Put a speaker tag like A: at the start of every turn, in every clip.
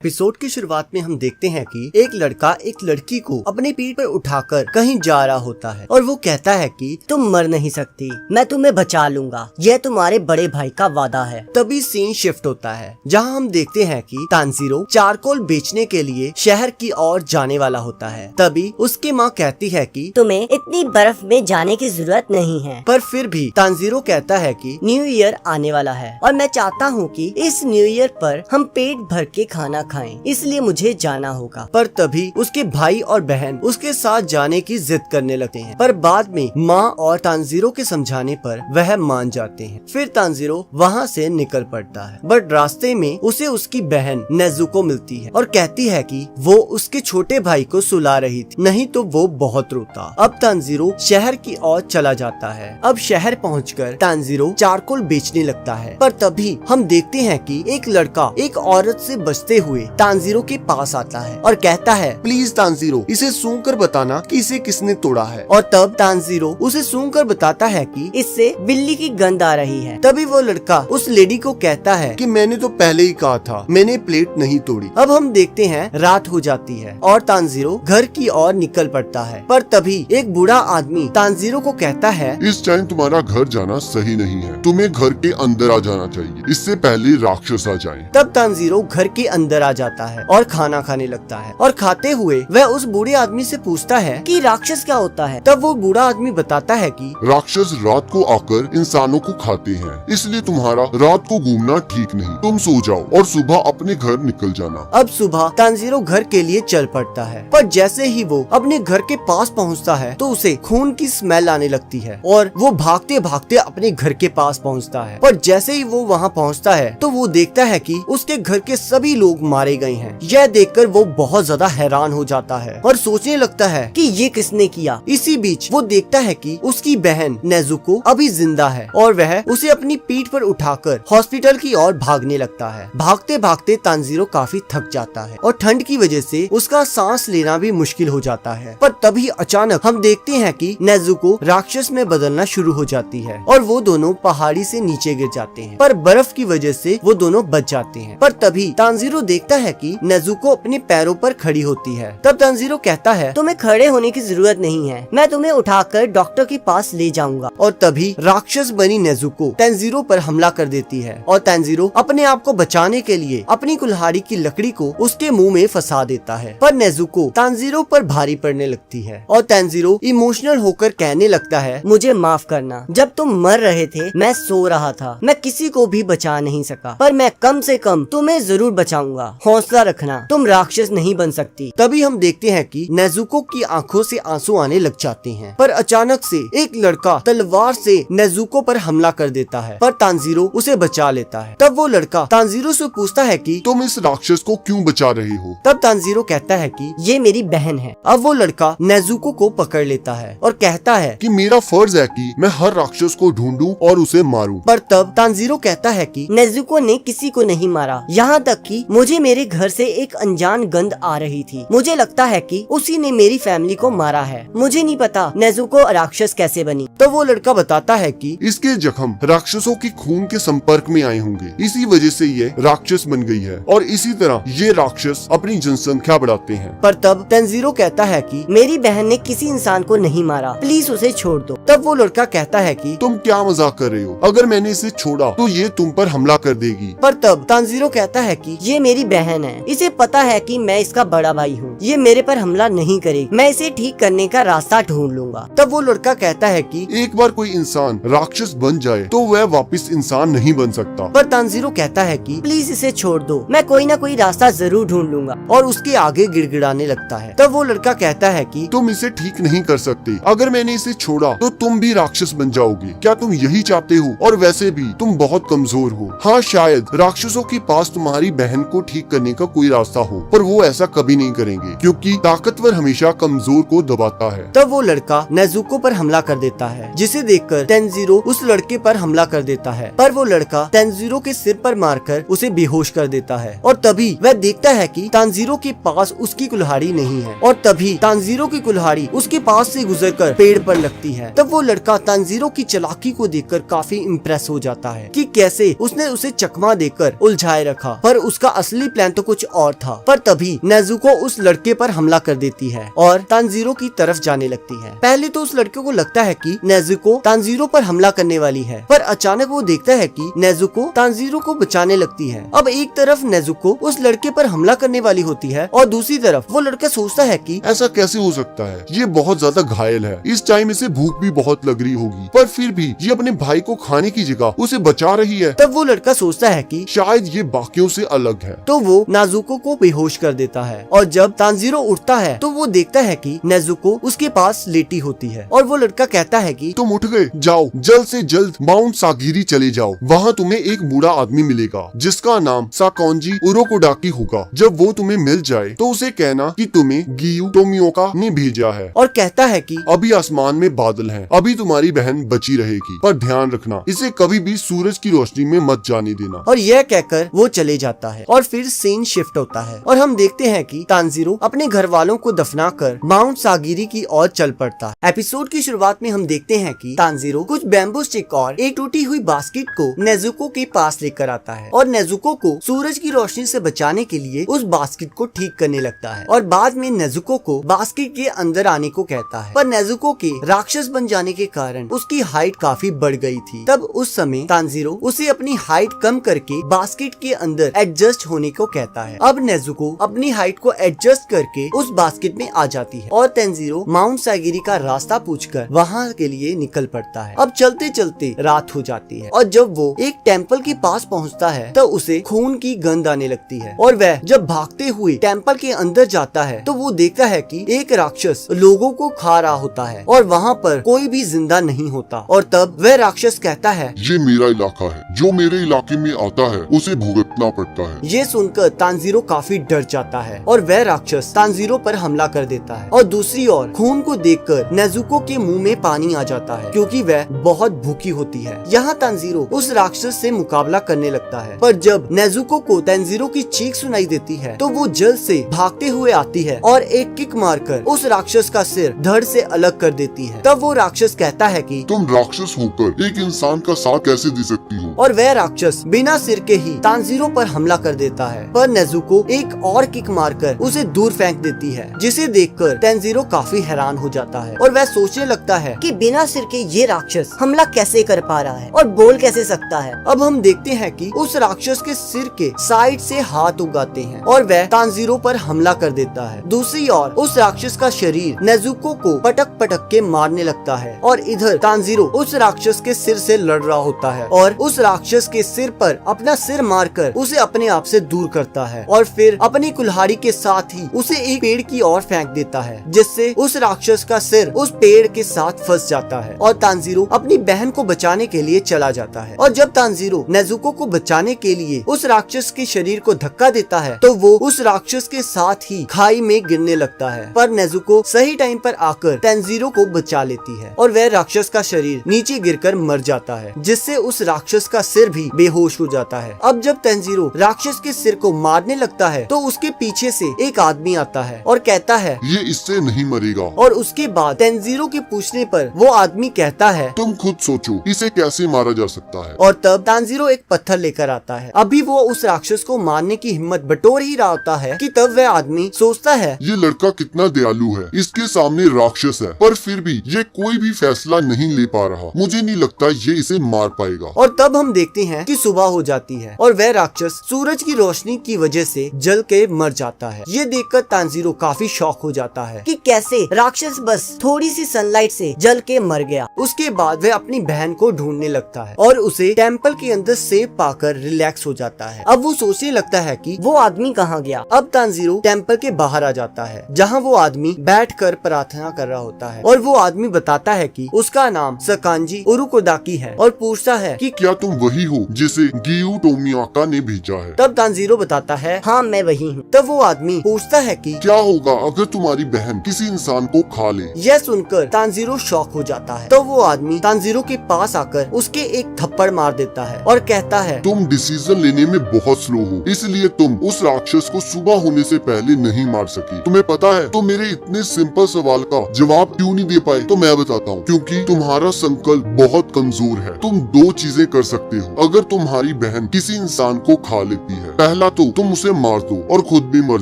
A: Episode की शुरुआत में हम देखते हैं कि एक लड़का एक लड़की को अपनी पीठ पर उठाकर कहीं जा रहा होता है और वो कहता है कि
B: तुम मर नहीं सकती, मैं तुम्हें बचा लूंगा, यह तुम्हारे बड़े भाई का वादा है।
A: तभी सीन शिफ्ट होता है जहां हम देखते हैं कि तानजीरो चारकोल बेचने के लिए शहर की ओर जाने वाला होता है। तभी उसकी माँ कहती है कि
B: तुम्हें इतनी बर्फ में जाने की जरूरत नहीं है।
A: पर फिर भी तानजीरो कहता है कि
B: न्यू ईयर आने वाला है और मैं चाहता हूँ कि इस न्यू ईयर पर हम पेट भर के खाना खाएं, इसलिए मुझे जाना होगा।
A: पर तभी उसके भाई और बहन उसके साथ जाने की जिद करने लगते हैं, पर बाद में माँ और तानजीरो के समझाने पर वह मान जाते हैं। फिर तानजीरो वहाँ से निकल पड़ता है, बट रास्ते में उसे उसकी बहन नेजुको मिलती है और कहती है कि वो उसके छोटे भाई को सुला रही थी, नहीं तो वो बहुत रोता। अब तानजीरो शहर की ओर चला जाता है। अब शहर पहुंचकर तानजीरो चारकोल बेचने लगता है, पर तभी हम देखते हैं कि एक लड़का एक औरत से बचते हुए तानजीरो के पास आता है और कहता है,
C: प्लीज तानजीरो, इसे सूंघ कर बताना कि इसे किसने तोड़ा है।
A: और तब तानजीरो उसे सूंघ कर बताता है कि
B: इससे बिल्ली की गंध आ रही है।
A: तभी वो लड़का उस लेडी को कहता है
C: कि मैंने तो पहले ही कहा था, मैंने प्लेट नहीं तोड़ी।
A: अब हम देखते हैं रात हो जाती है और तानजीरो घर की ओर निकल पड़ता है, पर तभी एक बूढ़ा आदमी तानजीरो को कहता है,
D: इस टाइम तुम्हारा घर जाना सही नहीं है, तुम्हें घर के अंदर आ जाना चाहिए, इससे पहले राक्षस आ जाएं।
A: तब तानजीरो घर के अंदर आ जाता है और खाना खाने लगता है और खाते हुए वह उस बूढ़े आदमी से पूछता है
B: कि राक्षस क्या होता है।
A: तब वो बूढ़ा आदमी बताता है कि
D: राक्षस रात को आकर इंसानों को खाते हैं, इसलिए तुम्हारा रात को घूमना ठीक नहीं, तुम सो जाओ और सुबह अपने घर निकल जाना।
A: अब सुबह तानजीरो घर के लिए चल पड़ता है, पर जैसे ही वो अपने घर के पास पहुंचता है तो उसे खून की स्मेल आने लगती है और वो भागते भागते अपने घर के पास पहुंचता है। पर जैसे ही वो वहां पहुंचता है तो वो देखता है कि उसके घर के सभी लोग मारे गए हैं। यह देखकर वो बहुत ज्यादा हैरान हो जाता है और सोचने लगता है
B: कि ये किसने किया।
A: इसी बीच वो देखता है कि उसकी बहन नेजुको अभी जिंदा है और वह उसे अपनी पीठ पर उठाकर हॉस्पिटल की ओर भागने लगता है। भागते भागते तानजीरो काफी थक जाता है और ठंड की वजह से उसका सांस लेना भी मुश्किल हो जाता है। पर तभी अचानक हम देखते हैं कि नेजुको राक्षस में बदलना शुरू हो जाती है और वो दोनों पहाड़ी से नीचे गिर जाते हैं, पर बर्फ की वजह से वो दोनों बच जाते हैं। पर तभी तानजीरो देखता है कि नेजुको अपने पैरों पर खड़ी होती है। तब तानजीरो कहता है,
B: तुम्हें खड़े होने की जरूरत नहीं है, मैं तुम्हें उठाकर डॉक्टर के पास ले जाऊंगा।
A: और तभी राक्षस बनी नेजुको तानजीरो पर हमला कर देती है और तानजीरो अपने आप को बचाने के लिए अपनी कुल्हाड़ी की लकड़ी को उसके मुंह में फंसा देता है। पर नेजुको तानजीरो पर भारी पड़ने लगती है और तानजीरो इमोशनल होकर कहने लगता है,
B: मुझे माफ करना, जब तुम मर रहे थे मैं सो रहा था, मैं किसी को भी बचा नहीं सका, पर मैं कम से कम तुम्हें जरूर बचाऊंगा, हौसला रखना, तुम राक्षस नहीं बन सकती।
A: तभी हम देखते हैं कि नेजुको की आंखों से आंसू आने लग जाते हैं, पर अचानक से एक लड़का तलवार से नेजुको पर हमला कर देता है, पर तानजीरो उसे बचा लेता है। तब वो लड़का तानजीरो से पूछता है कि
D: तुम इस राक्षस को क्यों बचा रहे हो?
A: तब तानजीरो कहता है कि
B: ये मेरी बहन है।
A: अब वो लड़का नेजुको को पकड़ लेता है और कहता है
D: कि मेरा फर्ज है कि मैं हर राक्षस को ढूंढूं और उसे मारूं।
A: पर तब तानजीरो कहता है कि
B: नेजुको ने किसी को नहीं मारा, यहाँ तक कि मुझे मेरे घर से एक अनजान गंध आ रही थी, मुझे लगता है कि उसी ने मेरी फैमिली को मारा है, मुझे नहीं पता नेजुको राक्षस कैसे बनी।
A: तो वो लड़का बताता है कि
D: इसके जख्म राक्षसों के खून के संपर्क में आए होंगे, इसी वजह से ये राक्षस बन गई है और इसी तरह ये राक्षस अपनी जनसंख्या बढ़ाते हैं।
A: पर तब तानजीरो कहता है कि
B: मेरी बहन ने किसी इंसान को नहीं मारा, प्लीज उसे छोड़ दो।
A: तब वो लड़का कहता है कि
D: तुम क्या मजाक कर रहे हो, अगर मैंने इसे छोड़ा तो ये तुम पर हमला कर देगी।
A: पर तब तानजीरो कहता है कि
B: ये मेरी बहन है, इसे पता है कि मैं इसका बड़ा भाई हूँ, ये मेरे पर हमला नहीं करेगी, मैं इसे ठीक करने का रास्ता ढूंढ लूंगा।
A: तब वो लड़का कहता है कि
D: एक बार कोई इंसान राक्षस बन जाए तो वह वापस इंसान नहीं बन सकता।
A: पर तानजीरो कहता है कि
B: प्लीज इसे छोड़ दो, मैं कोई ना कोई रास्ता जरूर ढूंढ लूंगा।
A: और उसके आगे गिड़गिड़ाने लगता है। तब वो लड़का कहता है कि
D: तुम इसे ठीक नहीं कर सकते, अगर मैंने इसे छोड़ा तो तुम भी राक्षस बन जाओगे, क्या तुम यही चाहते हो? और वैसे भी तुम बहुत कमजोर हो। हाँ, शायद राक्षसों के पास तुम्हारी बहन को ठीक करने का कोई रास्ता हो, पर वो ऐसा कभी नहीं करेंगे क्योंकि ताकतवर हमेशा कमजोर को दबाता है।
A: तब वो लड़का नेजुको पर हमला कर देता है, जिसे देखकर तानजीरो उस लड़के पर हमला कर देता है, पर वो लड़का तानजीरो के सिर पर मारकर उसे बेहोश कर देता है। और तभी वह देखता है कि तानजीरो के पास उसकी कुल्हाड़ी नहीं है और तभी तानजीरो की कुल्हाड़ी उसके पास से गुजरकर पेड़ पर लगती है। तब वो लड़का तानजीरो की चालाकी को देखकर काफी इम्प्रेस हो जाता है कि कैसे उसने उसे चकमा देकर उलझाए रखा, पर उसका असली प्लान तो कुछ और था, पर तभी नेजुको उस लड़के पर हमला कर देती है और तानजीरो की तरफ जाने लगती है। पहले तो उस लड़के को लगता है कि नेजुको तानजीरो पर हमला करने वाली है, पर अचानक वो देखता है कि नेजुको तानजीरो को बचाने लगती है। अब एक तरफ नेजुको उस लड़के पर हमला करने वाली होती है और दूसरी तरफ वो लड़का सोचता है कि
D: ऐसा कैसे हो सकता है, ये बहुत ज्यादा घायल है, इस टाइम इसे भूख भी बहुत लग रही होगी, पर फिर भी ये अपने भाई को खाने की जगह उसे बचा रही है।
A: तब वो लड़का सोचता है कि
D: शायद ये बाकियों से अलग है।
A: तो वो नेजुको को बेहोश कर देता है और जब तानजीरो उठता है तो वो देखता है कि नेजुको उसके पास लेटी होती है और वो लड़का कहता है कि
D: तुम उठ गए, जाओ जल्द से जल्द माउंट सागिरी चले जाओ, वहाँ तुम्हें एक बूढ़ा आदमी मिलेगा जिसका नाम साकोंजी उरोकोडाकी होगा। जब वो तुम्हें मिल जाए तो उसे कहना कि तुम्हें गियू टोमियोका ने भेजा है
A: और कहता है कि
D: अभी आसमान में बादल हैं, अभी तुम्हारी बहन बची रहेगी, पर ध्यान रखना इसे कभी भी सूरज की रोशनी में मत जाने देना।
A: और यह कहकर वो चले जाता है और फिर सीन शिफ्ट होता है और हम देखते हैं कि तानजीरो अपने घर वालों को दफनाकर माउंट सागिरी की ओर चल पड़ता है। एपिसोड की शुरुआत में हम देखते हैं कि तानजीरो कुछ बैम्बू स्टिक और एक टूटी हुई बास्केट को नेजुको के पास लेकर आता है और नेजुको को सूरज की रोशनी से बचाने के लिए उस बास्केट को ठीक करने लगता है और बाद में नेजुको को बास्केट के अंदर आने को कहता है। पर नेजुको के राक्षस बन जाने के कारण उसकी हाइट काफी बढ़ गई थी। तब उस समय तानजीरो उसे अपनी हाइट कम करके बास्केट के अंदर एडजस्ट होने को कहता है। अब नेजुको अपनी हाइट को एडजस्ट करके उस बास्केट में आ जाती है और तानजीरो माउंट सागिरी का रास्ता पूछकर वहाँ के लिए निकल पड़ता है। अब चलते चलते रात हो जाती है और जब वो एक टेम्पल के पास पहुँचता है तो उसे खून की गंध आने लगती है और वह जब भागते हुए टेम्पल के अंदर जाता है तो वो देखता है कि एक राक्षस लोगों को खा रहा होता है और वहाँ पर कोई भी जिंदा नहीं होता। और तब वह राक्षस कहता है
D: ये मेरा इलाका है, जो मेरे इलाके में आता है उसे भुगतना पड़ता है।
A: ये सुनकर तानजीरो काफी डर जाता है और वह राक्षस तानजीरो पर हमला कर देता है। और दूसरी ओर खून को देखकर नेजुको के मुंह में पानी आ जाता है क्योंकि वह बहुत भूखी होती है। यहाँ तानजीरो उस राक्षस से मुकाबला करने लगता है, पर जब नेजुको को तानजीरो की चीख सुनाई देती है तो वो जल्द से भागते हुए आती है और एक किक मारकर उस राक्षस का सिर धड़ से अलग कर देती है। तब वो राक्षस कहता है कि
D: तुम राक्षस होकर एक इंसान का साथ कैसे दे सकती हो?
A: और वह राक्षस बिना सिर के ही तानजीरो पर हमला कर देता है, पर नेजुको एक और किक मारकर उसे दूर फेंक देती है, जिसे देखकर तानजीरो काफी हैरान हो जाता है और वह सोचने लगता है
B: कि बिना सिर के ये राक्षस हमला कैसे कर पा रहा है और बोल कैसे सकता है।
A: अब हम देखते हैं कि उस राक्षस के सिर के साइड से हाथ उगाते हैं और वह तानजीरो पर हमला कर देता है। दूसरी ओर उस राक्षस का शरीर नेजुको को पटक पटक के मारने लगता है और इधर तानजीरो उस राक्षस के सिर से लड़ रहा होता है और उस राक्षस के सिर पर अपना सिर मारकर उसे अपने आप से दूर करता है और फिर अपनी कुल्हाड़ी के साथ ही उसे एक पेड़ की ओर फेंक देता है, जिससे उस राक्षस का सिर उस पेड़ के साथ फंस जाता है और तानजीरो अपनी बहन को बचाने के लिए चला जाता है। और जब तानजीरो नेजुको को बचाने के लिए उस राक्षस के शरीर को धक्का देता है तो वो उस राक्षस के साथ ही खाई में गिरने लगता है, पर नेजुको सही टाइम पर आकर तानजीरो को बचा लेती है और वह राक्षस का शरीर नीचे गिरकर मर जाता है, जिससे उस राक्षस का सिर भी बेहोश हो जाता है। अब जब तानजीरो राक्षस के सिर को मारने लगता है तो उसके पीछे से एक आदमी आता है और कहता है
D: ये इससे नहीं मरेगा।
A: और उसके बाद तानजीरो के पूछने पर वो आदमी कहता है
D: तुम खुद सोचो इसे कैसे मारा जा सकता है।
A: और तब तानजीरो एक पत्थर लेकर आता है। अभी वो उस राक्षस को मारने की हिम्मत बटोर ही रहा होता है कि तब वह आदमी सोचता है
D: ये लड़का कितना दयालु है, इसके सामने राक्षस है पर फिर भी ये कोई भी फैसला नहीं ले पा रहा, मुझे नहीं लगता ये इसे मार पाएगा।
A: और तब हम देखते हैं कि सुबह हो जाती है और वह राक्षस सूरज की रोशनी की वजह से जल के मर जाता है। ये देखकर तानजीरो काफी शॉक हो जाता है
B: कि कैसे राक्षस बस थोड़ी सी सनलाइट से जल के मर गया।
A: उसके बाद वह अपनी बहन को ढूंढने लगता है और उसे टेम्पल के अंदर सेफ पाकर रिलैक्स हो जाता है। अब वो सोचने लगता है कि
B: वो आदमी कहाँ गया।
A: अब तानजीरो टेम्पल के बाहर आ जाता है जहाँ वो आदमी बैठकर प्रार्थना कर रहा होता है और वो आदमी बताता है कि उसका नाम सकांजी उरुकोडाकी है और पूछता है कि
D: क्या तुम वही हो जिसे गियू टोमियाका ने भेजा है?
A: तब तानजीरो बताता है
B: हाँ मैं वही हूँ।
A: तब वो आदमी पूछता है कि
D: क्या होगा अगर तुम्हारी बहन किसी इंसान को खा ले?
A: यह सुनकर तानजीरो शॉक हो जाता है। तो वो आदमी तानजीरो के पास आकर उसके एक थप्पड़ मार देता है और कहता है
D: तुम डिसीजन लेने में बहुत स्लो हो, इसलिए तुम उस राक्षस को सुबह होने से पहले नहीं मार सकी। तुम्हें पता है तो मेरे इतने सिंपल सवाल का जवाब क्यों नहीं दे पाए? तो मैं बताता हूँ, क्योंकि तुम्हारा संकल्प बहुत कमजोर है। तुम दो चीजें कर सकते हो अगर तुम्हारी बहन किसी इंसान को खा लेती है। पहला पहला तो तुम उसे मार दो और खुद भी मर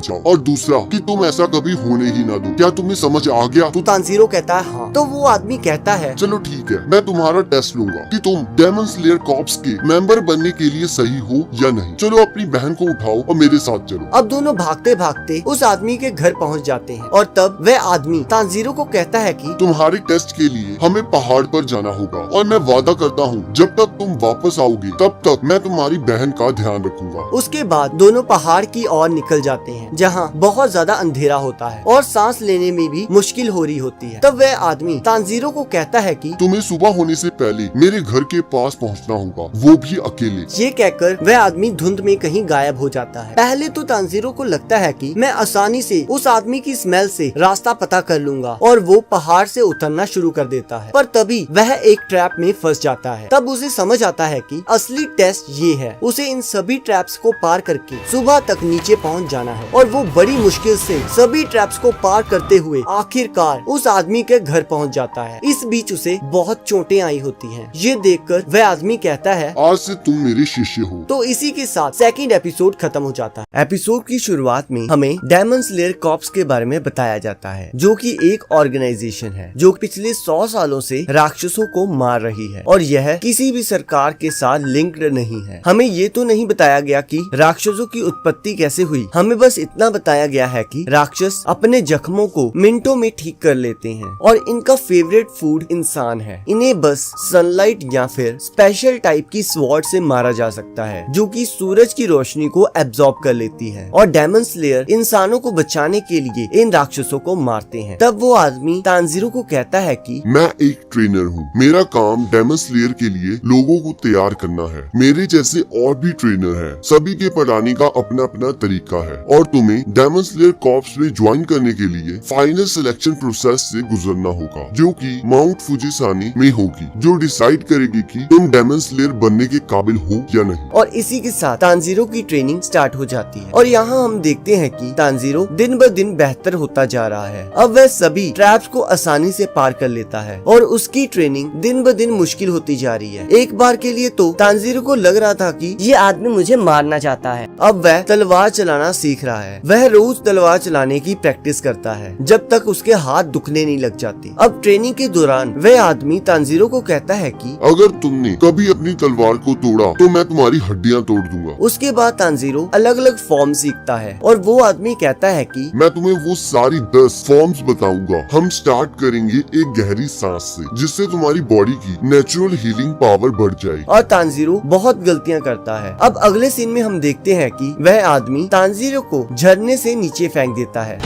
D: जाओ, और दूसरा कि तुम ऐसा कभी होने ही ना दो। क्या तुम्हें समझ आ गया?
A: तो तांजीरो कहता है हाँ। तो वो आदमी कहता है
D: चलो ठीक है, मैं तुम्हारा टेस्ट लूंगा कि तुम डेमन स्लेयर कॉर्प्स के मेंबर बनने के लिए सही हो या नहीं। चलो अपनी बहन को उठाओ और मेरे साथ चलो।
A: अब दोनों भागते भागते उस आदमी के घर पहुंच जाते हैं और तब वह आदमी तांजीरो को कहता है कि
D: तुम्हारे टेस्ट के लिए हमें पहाड़ पर जाना होगा, और मैं वादा करता हूँ जब तक तुम वापस आओगे तब तक मैं तुम्हारी बहन का ध्यान रखूंगा।
A: उसके बाद दोनों पहाड़ की ओर निकल जाते हैं जहाँ बहुत ज्यादा अंधेरा होता है और सांस लेने में भी मुश्किल हो रही होती है। तब वह आदमी तांजीरो को कहता है कि
D: तुम्हें सुबह होने से पहले मेरे घर के पास पहुँचना होगा, वो भी अकेले।
A: ये कहकर वह आदमी धुंध में कहीं गायब हो जाता है। पहले तो तांजीरो को लगता है कि मैं आसानी से उस आदमी की स्मेल से रास्ता पता कर लूंगा और वो पहाड़ से उतरना शुरू कर देता है, पर तभी वह एक ट्रैप में फंस जाता है। तब उसे समझ आता है कि असली टेस्ट ये है, उसे इन सभी ट्रैप्स को पार करके सुबह तक नीचे पहुंच जाना है। और वो बड़ी मुश्किल से सभी ट्रैप्स को पार करते हुए आखिरकार उस आदमी के घर पहुंच जाता है। इस बीच उसे बहुत चोटें आई होती हैं। ये देखकर वह आदमी कहता है
D: आज से तुम मेरे शिष्य हो।
A: तो इसी के साथ सेकंड एपिसोड खत्म हो जाता है। एपिसोड की शुरुआत में हमें डेमन स्लेयर कॉर्प्स के बारे में बताया जाता है, जो कि एक ऑर्गेनाइजेशन है जो पिछले 100 सालों से राक्षसों को मार रही है और यह किसी भी सरकार के साथ लिंक्ड नहीं है। हमें ये तो नहीं बताया गया कि राक्षसों की उत्पत्ति कैसे हुई, हमें बस इतना बताया गया है कि राक्षस अपने जख्मों को मिनटों में ठीक कर लेते हैं और इनका फेवरेट फूड इंसान है। इन्हें बस सनलाइट या फिर स्पेशल टाइप की स्वॉर्ड से मारा जा सकता है जो कि सूरज की रोशनी को एब्जॉर्ब कर लेती है, और डेमन स्लेयर इंसानों को बचाने के लिए इन राक्षसों को मारते हैं। तब वो आदमी तांजीरो को कहता है कि
D: मैं एक ट्रेनर हूँ, मेरा काम डेमन स्लेयर के लिए लोगों को तैयार करना है। मेरे जैसे और भी ट्रेनर हैं, सभी के पढ़ाने का अपना अपना तरीका है, और तुम्हें डेमन स्लेयर कॉर्प्स में ज्वाइन करने के लिए फाइनल सिलेक्शन प्रोसेस से गुजरना होगा, जो कि माउंट फुजिसानी में होगी, जो डिसाइड करेगी कि तुम डेमन स्लेयर बनने के काबिल हो या नहीं।
A: और इसी के साथ तांजीरो की ट्रेनिंग स्टार्ट हो जाती है और यहाँ हम देखते हैं कि तांजीरो दिन ब दिन बेहतर होता जा रहा है। अब वह सभी ट्रैप्स को आसानी से पार कर लेता है और उसकी ट्रेनिंग दिन ब दिन मुश्किल होती जा रही है। एक बार के लिए तो तांजीरो को लग रहा था कि
B: ये आदमी मुझे मारना चाहता है।
A: अब वह तलवार चलाना सीख रहा है। वह रोज तलवार चलाने की प्रैक्टिस करता है जब तक उसके हाथ दुखने नहीं लग जाते। अब ट्रेनिंग के दौरान वह आदमी तांजीरो को कहता है कि
D: अगर तुमने कभी अपनी तलवार को तोड़ा तो मैं तुम्हारी हड्डियां तोड़ दूंगा।
A: उसके बाद तांजीरो अलग अलग फॉर्म सीखता है और वो आदमी कहता है कि
D: मैं तुम्हें वो सारी 10 फॉर्म्स बताऊंगा। हम स्टार्ट करेंगे एक गहरी सांस से, जिससे तुम्हारी बॉडी की नेचुरल हीलिंग पावर बढ़ जाएगी।
A: और तांजीरो बहुत गलतियां करता है। अब अगले सीन में हम देखते हैं कि वह आदमी तांजीरो को झरने से नीचे फेंक देता है।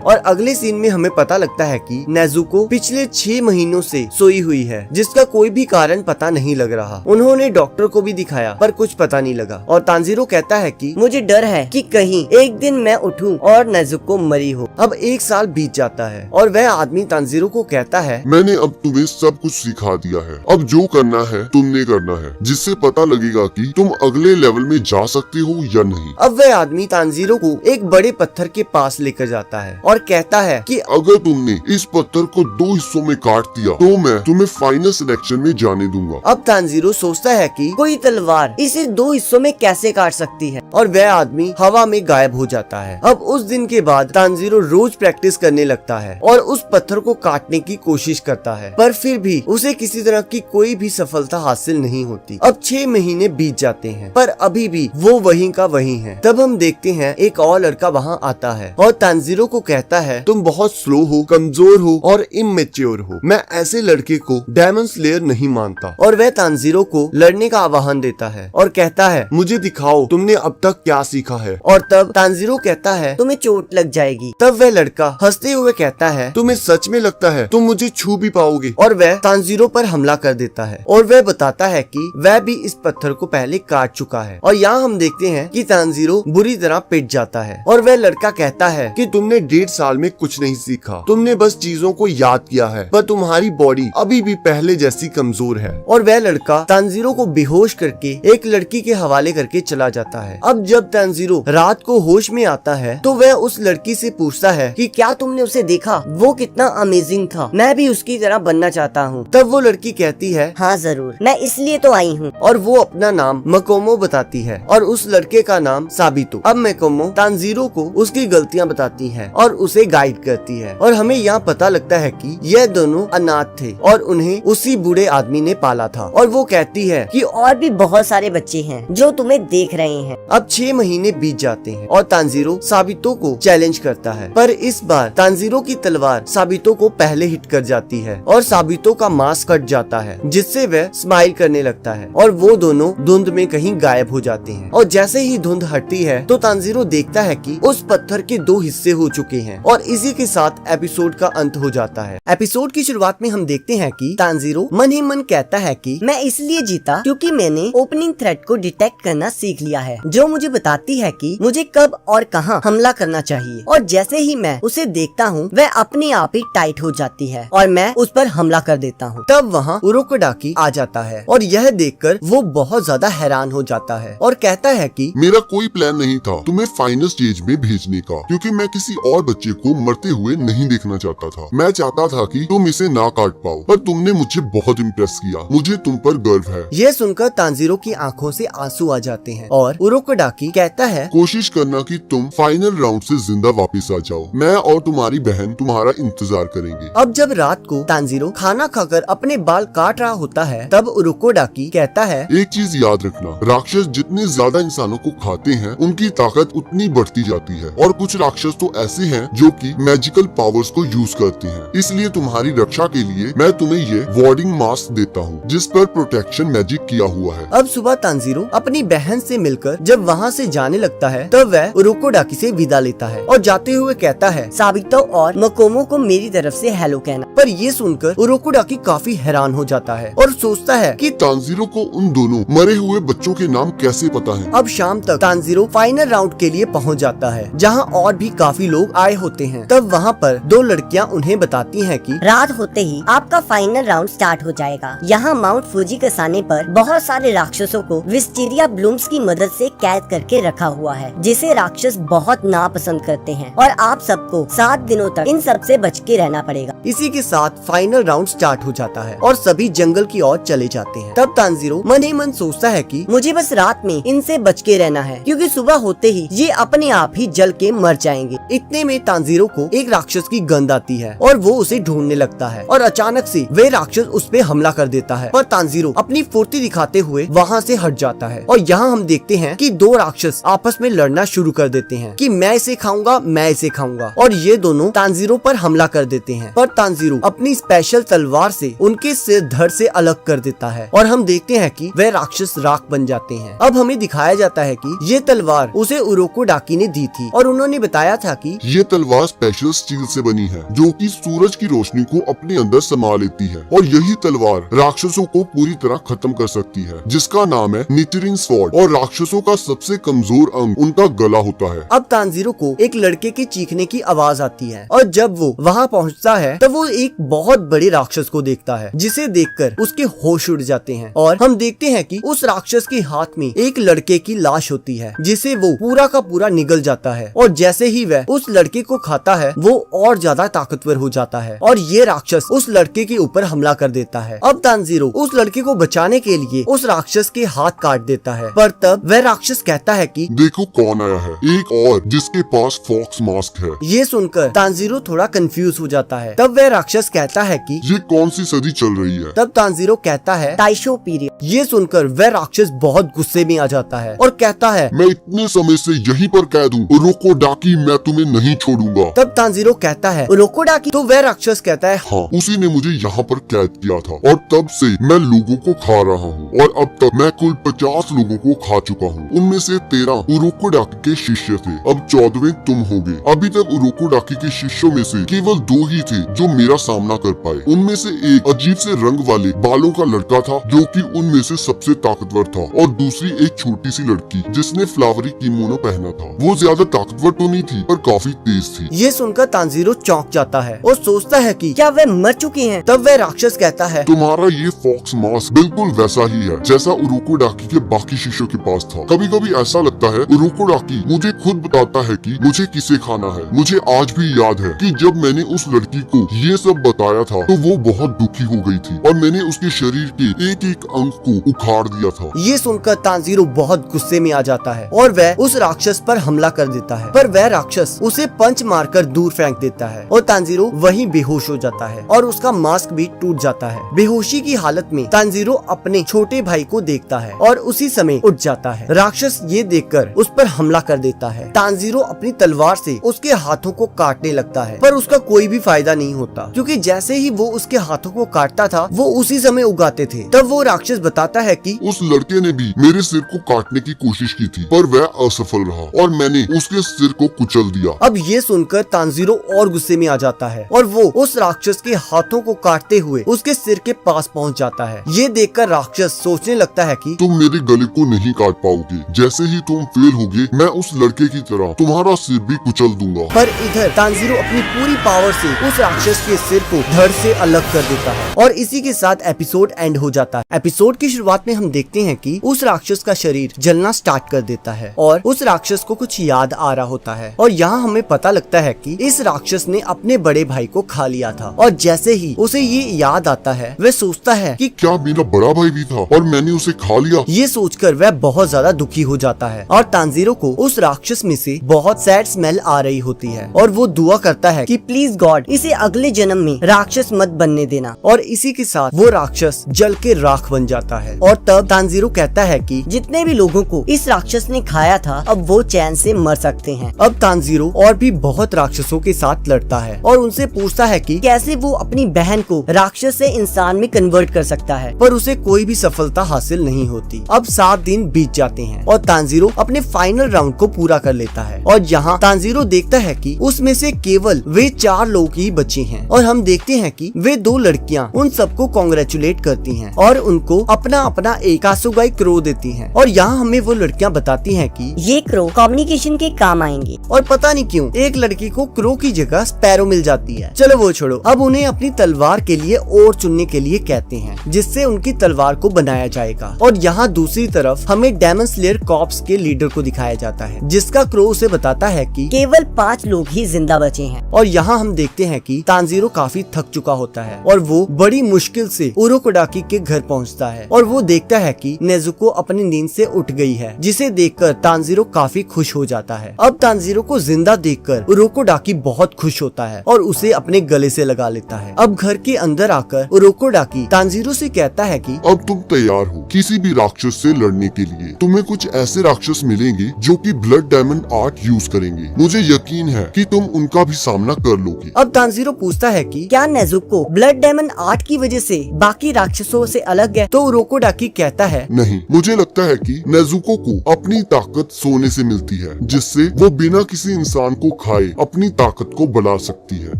A: और अगले सीन में हमें पता लगता है कि नेजुको पिछले 6 महीनों से सोई हुई है, जिसका कोई भी कारण पता नहीं लग रहा। उन्होंने डॉक्टर को भी दिखाया पर कुछ पता नहीं लगा। और तांजीरो कहता है कि
B: मुझे डर है कि कहीं एक दिन मैं उठूं और नेजुको मरी हो।
A: अब 1 साल बीत जाता है और वह आदमी तांजीरो को कहता है
D: मैंने अब तुम्हें सब कुछ सिखा दिया है, अब जो करना है तुमने करना है, जिससे पता लगेगा कि तुम अगले लेवल में जा सकते हो या नहीं।
A: अब वह आदमी तांजीरो को एक बड़े पत्थर के पास लेकर जाता है और कहता है कि
D: अगर तुमने इस पत्थर को 2 हिस्सों में काट दिया तो मैं तुम्हें फाइनल सिलेक्शन में जाने दूंगा।
A: अब तांजीरो सोचता है कि
B: कोई तलवार इसे 2 हिस्सों में कैसे काट सकती है,
A: और वह आदमी हवा में गायब हो जाता है। अब उस दिन के बाद तांजीरो रोज प्रैक्टिस करने लगता है और उस पत्थर को काटने की कोशिश करता है, पर फिर भी उसे किसी तरह की कोई भी सफलता हासिल नहीं होती। अब 6 महीने बीत जाते हैं पर अभी भी वो वहीं का वहीं है। तब हम देखते हैं एक और लड़का वहाँ आता है और तांजीरो को कहता है
C: तुम बहुत स्लो हो, कमजोर हो और इमेच्योर हो। मैं ऐसे लड़के को डेमन स्लेयर नहीं मानता।
A: और वह तांजीरो को लड़ने का आह्वान देता है और कहता है
C: मुझे दिखाओ तुमने अब तक क्या सीखा है।
A: और तब तांजीरो कहता है
B: तुम्हें चोट लग जाएगी।
A: तब वह लड़का हंसते हुए कहता है
C: तुम्हें सच में लगता है तुम मुझे छू भी पाओगे।
A: और वह तांजीरो पर हमला कर देता है और वह बताता है कि वह भी इस पत्थर को पहले काट चुका है। और यहाँ हम देखते हैं कि तांजीरो बुरी तरह पिट जाता है और वह लड़का कहता है
C: कि तुमने 1.5 साल में कुछ नहीं सीखा, तुमने बस चीजों को याद किया है, पर तुम्हारी बॉडी अभी भी पहले जैसी कमजोर है।
A: और वह लड़का तानजीरो को बेहोश करके एक लड़की के हवाले करके चला जाता है। अब जब तानजीरो रात को होश में आता है तो वह उस लड़की से पूछता है
B: कि क्या तुमने उसे देखा, वो कितना अमेजिंग था, मैं भी उसकी तरह बनना चाहता हूँ।
A: तब वो लड़की कहती है
B: हाँ जरूर, मैं इसलिए तो आई हूँ।
A: और वो अपना नाम मकोमो बताती है और उस लड़के का नाम साबितो। अब मकोमो तानजीरो को उसकी गलतियाँ बताती है और उसे गाइड करती है और हमें यहाँ पता लगता है कि यह दोनों अनाथ थे और उन्हें उसी बूढ़े आदमी ने पाला था। और वो कहती है
B: कि और भी बहुत सारे बच्चे हैं जो तुम्हें देख रहे हैं।
A: अब 6 महीने बीत जाते हैं और तानजीरो साबितो को चैलेंज करता है, पर इस बार तानजीरो की तलवार साबितो को पहले हिट कर जाती है और साबितो का मास्क कट जाता है, जिससे वह स्माइल करने लगता है और वो दोनों धुंध में कहीं गायब हो जाते हैं। और जैसे ही धुंध हटती है तो तानजीरो देखता है कि उस पत्थर के 2 हिस्से हो चुके हैं और इसी के साथ एपिसोड का अंत हो जाता है। एपिसोड की शुरुआत में हम देखते हैं कि तानजीरो मन ही मन कहता है कि
B: मैं इसलिए जीता क्योंकि मैंने ओपनिंग थ्रेट को डिटेक्ट करना सीख लिया है, जो मुझे बताती है कि मुझे कब और कहां हमला करना चाहिए। और जैसे ही मैं उसे देखता हूं, वह अपने आप ही टाइट हो जाती है और मैं उस पर हमला कर देता हूं।
A: तब वहां उरोकोडाकी आ जाता है और यह देखकर वो बहुत ज्यादा हैरान हो जाता है और कहता है कि
D: मेरा कोई प्लान नहीं था तुम्हें फाइनल स्टेज में भेजने का, क्योंकि मैं किसी और बच्चे को मरते हुए नहीं देखना चाहता था। मैं चाहता था कि तुम इसे ना काट पाओ, पर तुमने मुझे बहुत इम्प्रेस किया। मुझे तुम पर गर्व है।
A: यह सुनकर तानजीरो की आंखों से आंसू आ जाते हैं और उरोकोडाकी कहता है
D: कोशिश करना कि तुम फाइनल राउंड से जिंदा वापस आ जाओ। मैं और तुम्हारी बहन तुम्हारा इंतजार करेंगे।
A: अब जब रात को तानजीरो खाना खाकर अपने बाल काट रहा होता है, तब उरोकोडाकी कहता है
D: एक चीज याद रखना, राक्षस जितने ज्यादा इंसानों को खाते हैं उनकी ताकत उतनी बढ़ती जाती है, और कुछ राक्षस तो ऐसे हैं जो कि मैजिकल पावर्स को यूज करते हैं। इसलिए तुम्हारी रक्षा के लिए मैं तुम्हें ये वार्डिंग मास्क देता हूँ, जिस पर प्रोटेक्शन मैजिक किया हुआ है।
A: अब सुबह तानजीरो अपनी बहन से मिलकर जब वहाँ से जाने लगता है, तब वह उरोकोडाकी से विदा लेता है और जाते हुए कहता है
B: साबितो और मकोमो को मेरी तरफ से हेलो कहना।
A: पर ये सुनकर उरोकोडाकी काफी हैरान हो जाता है और सोचता है कि
D: तानजीरो को उन दोनों मरे हुए बच्चों के नाम कैसे पता है।
A: अब शाम तक तानजीरो फाइनल राउंड के लिए पहुंच जाता है, जहां और भी काफी लोग आए होते हैं। तब वहां पर 2 लड़कियां उन्हें बताती हैं कि
B: रात होते ही आपका फाइनल राउंड स्टार्ट हो जाएगा। यहाँ माउंट फूजी कसाने पर बहुत सारे राक्षसों को विस्टीरिया ब्लूम्स की मदद से कैद करके रखा हुआ है, जिसे राक्षस बहुत नापसंद करते हैं और आप सबको 7 दिनों तक इन सब से बच के रहना पड़ेगा।
A: इसी के साथ फाइनल राउंड स्टार्ट हो जाता है और सभी जंगल की ओर चले जाते हैं। तब तानजीरो मन ही मन सोचता है कि
B: मुझे बस रात में इनसे बच के रहना है, क्योंकि सुबह होते ही ये अपने आप ही जल के मर जाएंगे।
A: इतने में तानजीरो को एक राक्षस की गंध आती है और वो उसे ढूंढने लगता है और अचानक से वे राक्षस उस पे हमला कर देता है, पर तानजीरो अपनी फुर्ती दिखाते हुए वहाँ से हट जाता है। और यहाँ हम देखते हैं कि 2 राक्षस आपस में लड़ना शुरू कर देते हैं कि मैं इसे खाऊंगा, मैं इसे खाऊंगा, और ये दोनों तानजीरो पर हमला कर देते हैं। पर तानजीरो अपनी स्पेशल तलवार से उनके सिर धड़ से अलग कर देता है और हम देखते हैं कि वह राक्षस राख बन जाते हैं। अब हमें दिखाया जाता है कि ये तलवार उसे उरोकोडाकी ने दी थी और उन्होंने बताया था कि
D: ये तलवार स्पेशल स्टील से बनी है, जो कि सूरज की रोशनी को अपने अंदर समा लेती है, और यही तलवार राक्षसों को पूरी तरह खत्म कर सकती है, जिसका नाम है निटिरिंग स्वॉर्ड। और राक्षसों का सबसे कमजोर अंग उनका गला होता है।
A: अब तानजीरो को एक लड़के के चीखने की आवाज आती है और जब वो वहाँ पहुँचता है तब वो एक बहुत बड़े राक्षस को देखता है, जिसे देखकर उसके होश उड़ जाते हैं और हम देखते हैं कि उस राक्षस के हाथ में एक लड़के की लाश होती है, जिसे वो पूरा का पूरा निगल जाता है। और जैसे ही वह उस लड़के को खाता है, वो और ज्यादा ताकतवर हो जाता है और ये राक्षस उस लड़के के ऊपर हमला कर देता है। अब तानजीरो उस लड़के को बचाने के लिए उस राक्षस के हाथ काट देता है, पर तब वह राक्षस कहता है कि
D: देखो कौन आया है, एक और जिसके पास फॉक्स मास्क है।
A: ये सुनकर तानजीरो थोड़ा कंफ्यूज हो जाता है। तब वह राक्षस कहता है कि
D: ये कौन सी सदी चल रही है।
A: तब तानजीरो कहता है
B: ताइशो पीरियड।
A: ये सुनकर वह राक्षस बहुत गुस्से में आ जाता है और कहता है
D: मैं इतने समय से यहीं पर कैद हूँ, उरोकोडाकी मैं तुम्हें नहीं छोड़ूंगा।
A: तब तानजीरो कहता है उरोकोडाकी, तो वह राक्षस कहता है
D: हाँ, उसी ने मुझे यहाँ पर कैद किया था और तब से मैं लोगों को खा रहा हूँ, और अब तक मैं कुल 50 लोगों को खा चुका हूँ। उनमें से 13 उरोकोडाकी के शिष्य थे, अब 14वें तुम होगे। अभी तक उरोकोडाकी के शिष्यों में से केवल 2 ही थे जो मेरा सामना कर पाए। उनमें से एक अजीब से रंग वाले बालों का लड़का था, जो कि उनमें से सबसे ताकतवर था, और दूसरी एक छोटी सी लड़की जिसने फ्लावरी किमोनो पहना था। वो ज्यादा ताकतवर तो नहीं थी, पर काफी तेज चीज थी।
A: ये सुनकर तांजीरो चौंक जाता है और सोचता है कि
B: क्या वे मर चुकी हैं?
A: तब वह राक्षस कहता है,
D: तुम्हारा ये फॉक्स मास्क बिल्कुल वैसा ही है जैसा उरोकोडाकी के बाकी शिष्यों के पास था। कभी कभी ऐसा लगता है उरोकोडाकी मुझे खुद बताता है कि मुझे किसे खाना है। मुझे आज भी याद है कि जब मैंने उस लड़की को ये सब बताया था तो वो बहुत दुखी हो गई थी और मैंने उसके शरीर के एक एक अंग को उखाड़ दिया था।
A: ये सुनकर तांजीरो बहुत गुस्से में आ जाता है और वह उस राक्षस पर हमला कर देता है, पर वह राक्षस उसे पंच मारकर दूर फेंक देता है और तांजीरो वहीं बेहोश हो जाता है और उसका मास्क भी टूट जाता है। बेहोशी की हालत में तांजीरो अपने छोटे भाई को देखता है और उसी समय उठ जाता है। राक्षस ये देखकर उस पर हमला कर देता है। तांजीरो अपनी तलवार से उसके हाथों को काटने लगता है, पर उसका कोई भी फायदा नहीं होता क्योंकि जैसे ही वो उसके हाथों को काटता था वो उसी समय उगाते थे। तब वो राक्षस बताता है कि
D: उस लड़के ने भी मेरे सिर को काटने की कोशिश की थी पर वह असफल रहा और मैंने उसके सिर को कुचल दिया।
A: अब ये सुनकर तांजीरो और गुस्से में आ जाता है और वो उस राक्षस के हाथों को काटते हुए उसके सिर के पास पहुंच जाता है। ये देखकर राक्षस सोचने लगता है कि
D: तुम मेरे गले को नहीं काट पाओगे। जैसे ही तुम फेल होगे मैं उस लड़के की तरह तुम्हारा सिर भी कुचल दूंगा।
A: पर इधर तांजीरो अपनी पूरी पावर से उस राक्षस के सिर को धड़ से अलग कर देता है और इसी के साथ एपिसोड एंड हो जाता है। एपिसोड की शुरुआत में हम देखते हैं कि उस राक्षस का शरीर जलना स्टार्ट कर देता है और उस राक्षस को कुछ याद आ रहा होता है और यहाँ हमें पता लगता है कि इस राक्षस ने अपने बड़े भाई को खा लिया था और जैसे ही उसे ये याद आता है वह सोचता है कि
D: क्या मेरा बड़ा भाई भी था और मैंने उसे खा लिया।
A: ये सोचकर वह बहुत ज्यादा दुखी हो जाता है और तांजीरो को उस राक्षस में से बहुत सैड स्मेल आ रही होती है और वो दुआ करता है कि
B: प्लीज गॉड इसे अगले जन्म में राक्षस मत बनने देना।
A: और इसी के साथ वो राक्षस जल के राख बन जाता है और तब तांजीरो कहता है कि
B: जितने भी लोगों को इस राक्षस ने खाया था अब वो चैन से मर सकते हैं।
A: अब तांजीरो और भी बहुत राक्षसों के साथ लड़ता है और उनसे पूछता है कि
B: कैसे वो अपनी बहन को राक्षस से इंसान में कन्वर्ट कर सकता है,
A: पर उसे कोई भी सफलता हासिल नहीं होती। अब 7 दिन बीत जाते हैं और तांजीरो अपने फाइनल राउंड को पूरा कर लेता है और यहाँ तांजीरो देखता है कि उसमें से केवल वे 4 लोग ही बचे हैं और हम देखते हैं कि वे 2 लड़कियां उन सबको कांग्रेचुलेट करती हैं और उनको अपना अपना एक कासुगाई क्रो देती हैं और यहाँ हमें वो लड़कियां बताती हैं कि
B: ये क्रो कम्युनिकेशन के काम आएंगे।
A: और पता नहीं क्यों एक लड़की को क्रो की जगह स्पैरो मिल जाती है। चलो वो छोड़ो, अब उन्हें अपनी तलवार के लिए और चुनने के लिए कहते हैं जिससे उनकी तलवार को बनाया जाएगा और यहाँ दूसरी तरफ हमें डेमन स्लेयर कॉर्प्स के लीडर को दिखाया जाता है जिसका क्रो उसे बताता है कि
B: केवल 5 लोग ही जिंदा बचे हैं।
A: और यहाँ हम देखते हैं कि तांजीरो काफी थक चुका होता है और वो बड़ी मुश्किल से उरोकोडाकी के घर पहुँचता है और वो देखता है कि नेजुको अपनी नींद से उठ गई है जिसे देखकर तांजीरो काफी खुश हो जाता है। अब तांजीरो को जिंदा देखकर उरोकोडाकी बहुत खुश होता है और उसे अपने गले से लगा लेता है। अब घर के अंदर आकर उरोकोडाकी तांजीरो से कहता है कि
D: अब तुम तैयार हो किसी भी राक्षस से लड़ने के लिए। तुम्हें कुछ ऐसे राक्षस मिलेंगे जो कि ब्लड डायमंड आर्ट यूज करेंगे। मुझे यकीन है कि तुम उनका भी सामना कर लोगे।
A: अब तांजीरो पूछता है कि
B: क्या नेजुको ब्लड डायमंड आर्ट की वजह से बाकी राक्षसों से अलग है?
A: तो उरोकोडाकी कहता है
D: नहीं, मुझे लगता है कि नेजुको को अपनी ताकत सोने से मिलती है जिससे वो बिना किसी इंसान को खाए अपनी ताकत को बढ़ा सकती है।